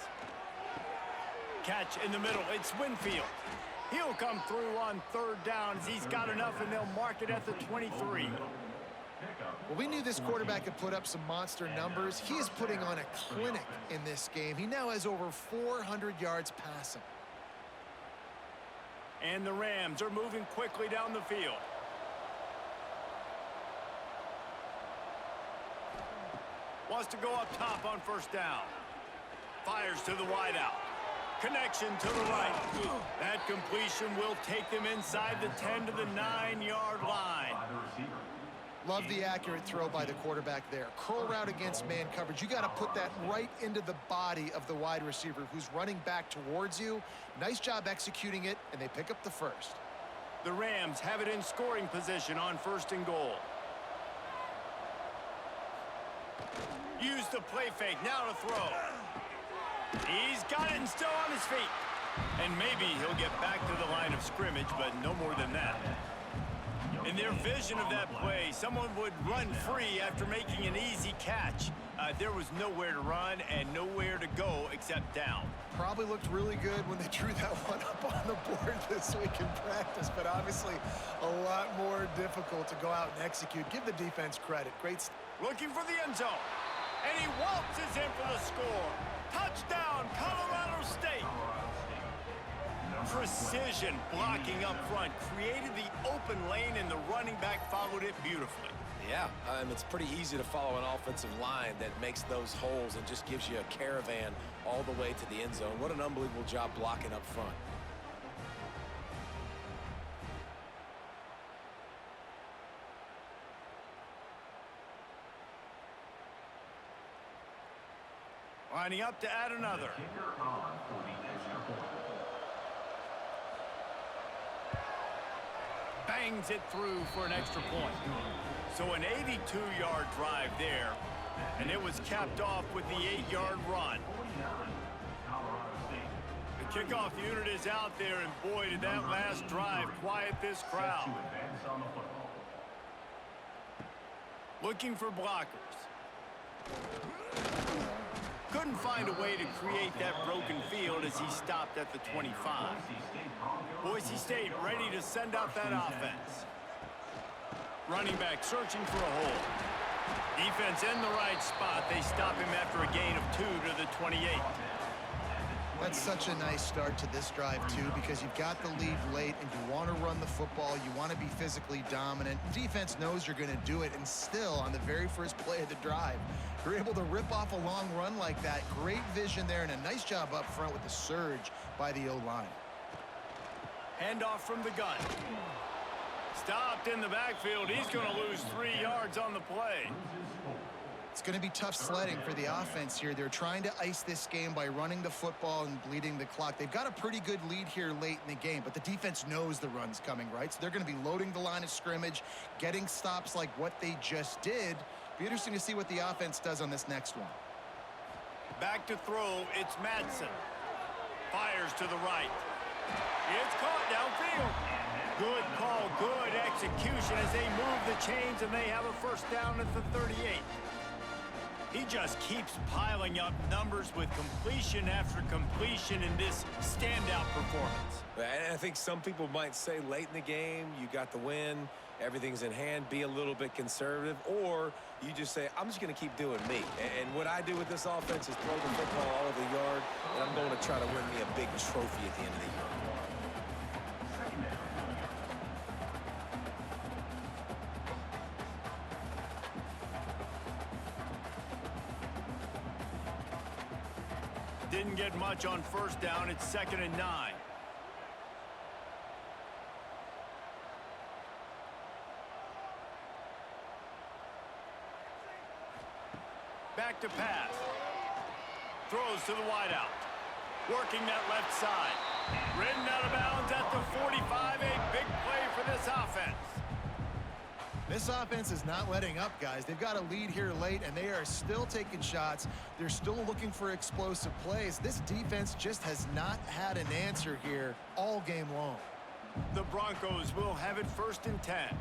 Catch in the middle. It's Winfield. He'll come through on 3rd down as he's got enough, and they'll mark it at the 23. Well, we knew this quarterback could put up some monster numbers. He is putting on a clinic in this game. He now has over 400 yards passing. And the Rams are moving quickly down the field. Wants to go up top on 1st down. Fires to the wideout. Connection to the right. That completion will take them inside the 10 to the 9-yard line. Love the accurate throw by the quarterback there. Curl route against man coverage. You got to put that right into the body of the wide receiver who's running back towards you. Nice job executing it, and they pick up the 1st. The Rams have it in scoring position on 1st and goal. Use the play fake. Now to throw. He's got it and still on his feet. And maybe he'll get back to the line of scrimmage, but no more than that. In their vision of that play, someone would run free after making an easy catch. There was nowhere to run and nowhere to go except down. Probably looked really good when they drew that one up on the board this week in practice, but obviously a lot more difficult to go out and execute. Give the defense credit. Great. Looking for the end zone. And he waltzes in for the score. Touchdown, Colorado State. Precision blocking up front created the open lane, and the running back followed it beautifully. Yeah, it's pretty easy to follow an offensive line that makes those holes and just gives you a caravan all the way to the end zone. What an unbelievable job blocking up front. Lining up to add another. bangs it through for an extra point. So an 82-yard drive there, and it was capped off with the 8-yard run. The kickoff unit is out there, and boy, did that last drive quiet this crowd. Looking for blockers. Couldn't find a way to create that broken field as he stopped at the 25. Boise State ready to send out that offense. Running back searching for a hole. Defense in the right spot. They stop him after a gain of 2 to the 28. That's such a nice start to this drive, too, because you've got the lead late and you want to run the football. You want to be physically dominant. Defense knows you're going to do it, and still, on the very first play of the drive, you're able to rip off a long run like that. Great vision there, and a nice job up front with the surge by the O-line. Handoff from the gun. Stopped in the backfield. He's going to lose 3 yards on the play. It's going to be tough sledding for the offense here. They're trying to ice this game by running the football and bleeding the clock. They've got a pretty good lead here late in the game, but the defense knows the run's coming, right? So they're going to be loading the line of scrimmage, getting stops like what they just did. Be interesting to see what the offense does on this next one. Back to throw, it's Madsen. Fires to the right. It's caught downfield. Good call, good execution as they move the chains, and they have a first down at the 38. He just keeps piling up numbers with completion after completion in this standout performance. And I think some people might say late in the game, you got the win, everything's in hand, be a little bit conservative, or you just say, I'm just going to keep doing me. And what I do with this offense is throw the football all over the yard, and I'm going to try to win me a big trophy at the end of the year. Didn't get much on first down. It's 2nd and 9. Back to pass. Throws to the wideout. Working that left side. Ridden out of bounds at the 45. A big play for this offense. This offense is not letting up, guys. They've got a lead here late, and they are still taking shots. They're still looking for explosive plays. This defense just has not had an answer here all game long. The Broncos will have it 1st and 10.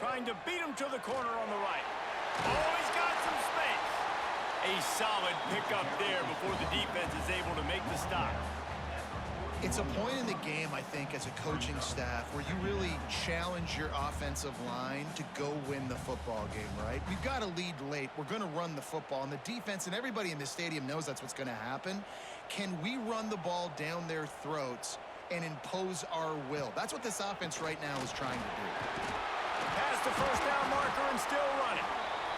Trying to beat him to the corner on the right. Oh, he's got some space. A solid pickup there before the defense is able to make the stop. It's a point in the game, I think, as a coaching staff where you really challenge your offensive line to go win the football game, right? We've got a lead late. We're going to run the football, and the defense and everybody in the stadium knows that's what's going to happen. Can we run the ball down their throats and impose our will? That's what this offense right now is trying to do. Past the first down marker and still running.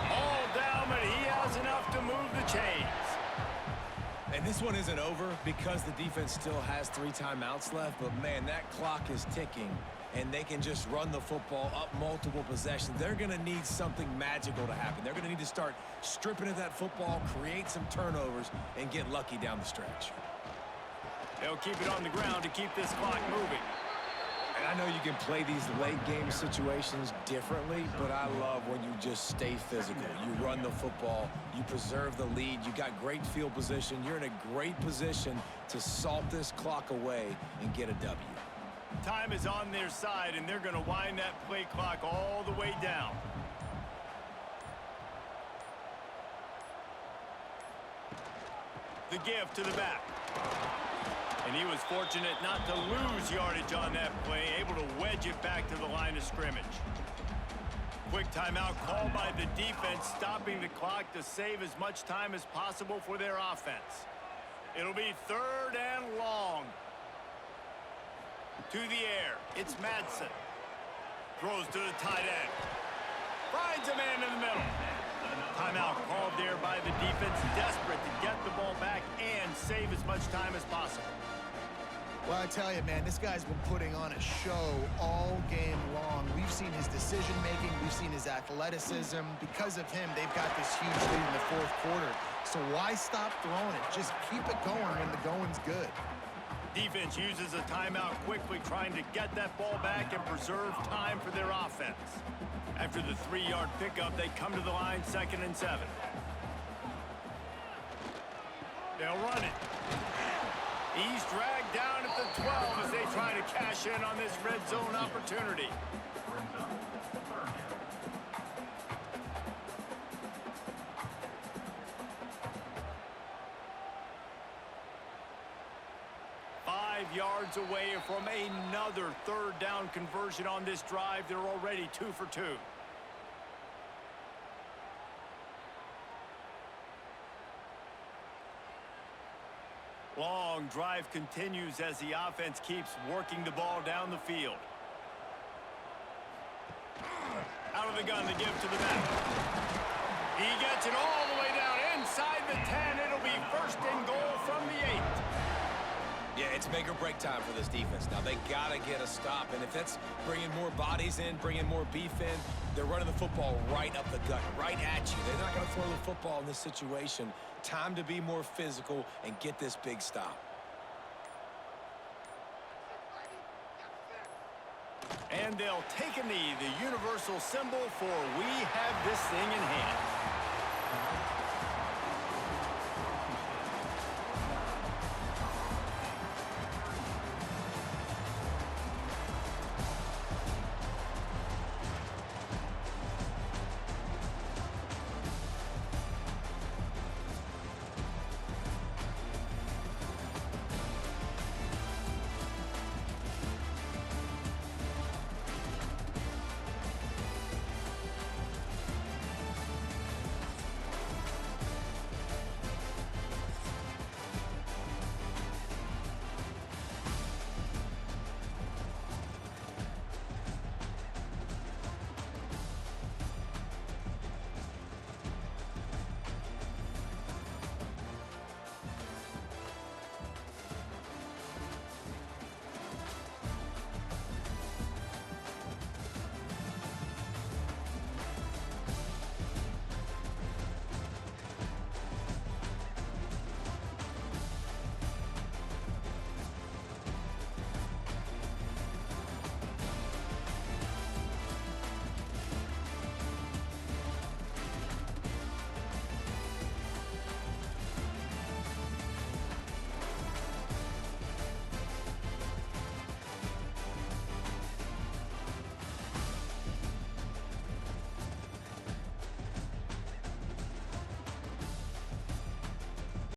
All down, but he has enough to move the chains. And this one isn't over because the defense still has 3 timeouts left, but man, that clock is ticking, and they can just run the football up multiple possessions. They're going to need something magical to happen. They're going to need to start stripping at that football, create some turnovers, and get lucky down the stretch. They'll keep it on the ground to keep this clock moving. And I know you can play these late-game situations differently, but I love when you just stay physical. You run the football, you preserve the lead, you got great field position, you're in a great position to salt this clock away and get a W. Time is on their side, and they're going to wind that play clock all the way down. The give to the back. And he was fortunate not to lose yardage on that play, able to wedge it back to the line of scrimmage. Quick timeout called by the defense, stopping the clock to save as much time as possible for their offense. It'll be 3rd and long. To the air, it's Madsen. Throws to the tight end. Finds a man in the middle. Timeout called there by the defense, desperate to get the ball back and save as much time as possible. Well, I tell you, man, this guy's been putting on a show all game long. We've seen his decision-making. We've seen his athleticism. Because of him, they've got this huge lead in the 4th quarter. So why stop throwing it? Just keep it going when the going's good. Defense uses a timeout quickly, trying to get that ball back and preserve time for their offense. After the 3-yard pickup, they come to the line, 2nd and 7. They'll run it. He's dragged down at the 12 as they try to cash in on this red zone opportunity. Brings up 3rd down. 5 yards away from another 3rd down conversion on this drive. They're already 2 for 2. Long drive continues as the offense keeps working the ball down the field. Out of the gun to give to the back. He gets it all the way down inside the 10. It'll be 1st and goal from the 8. Yeah, it's make or break time for this defense. Now, they got to get a stop, and if that's bringing more bodies in, bringing more beef in, they're running the football right up the gut, right at you. They're not going to throw the football in this situation. Time to be more physical and get this big stop. And they'll take a knee, the universal symbol for we have this thing in hand.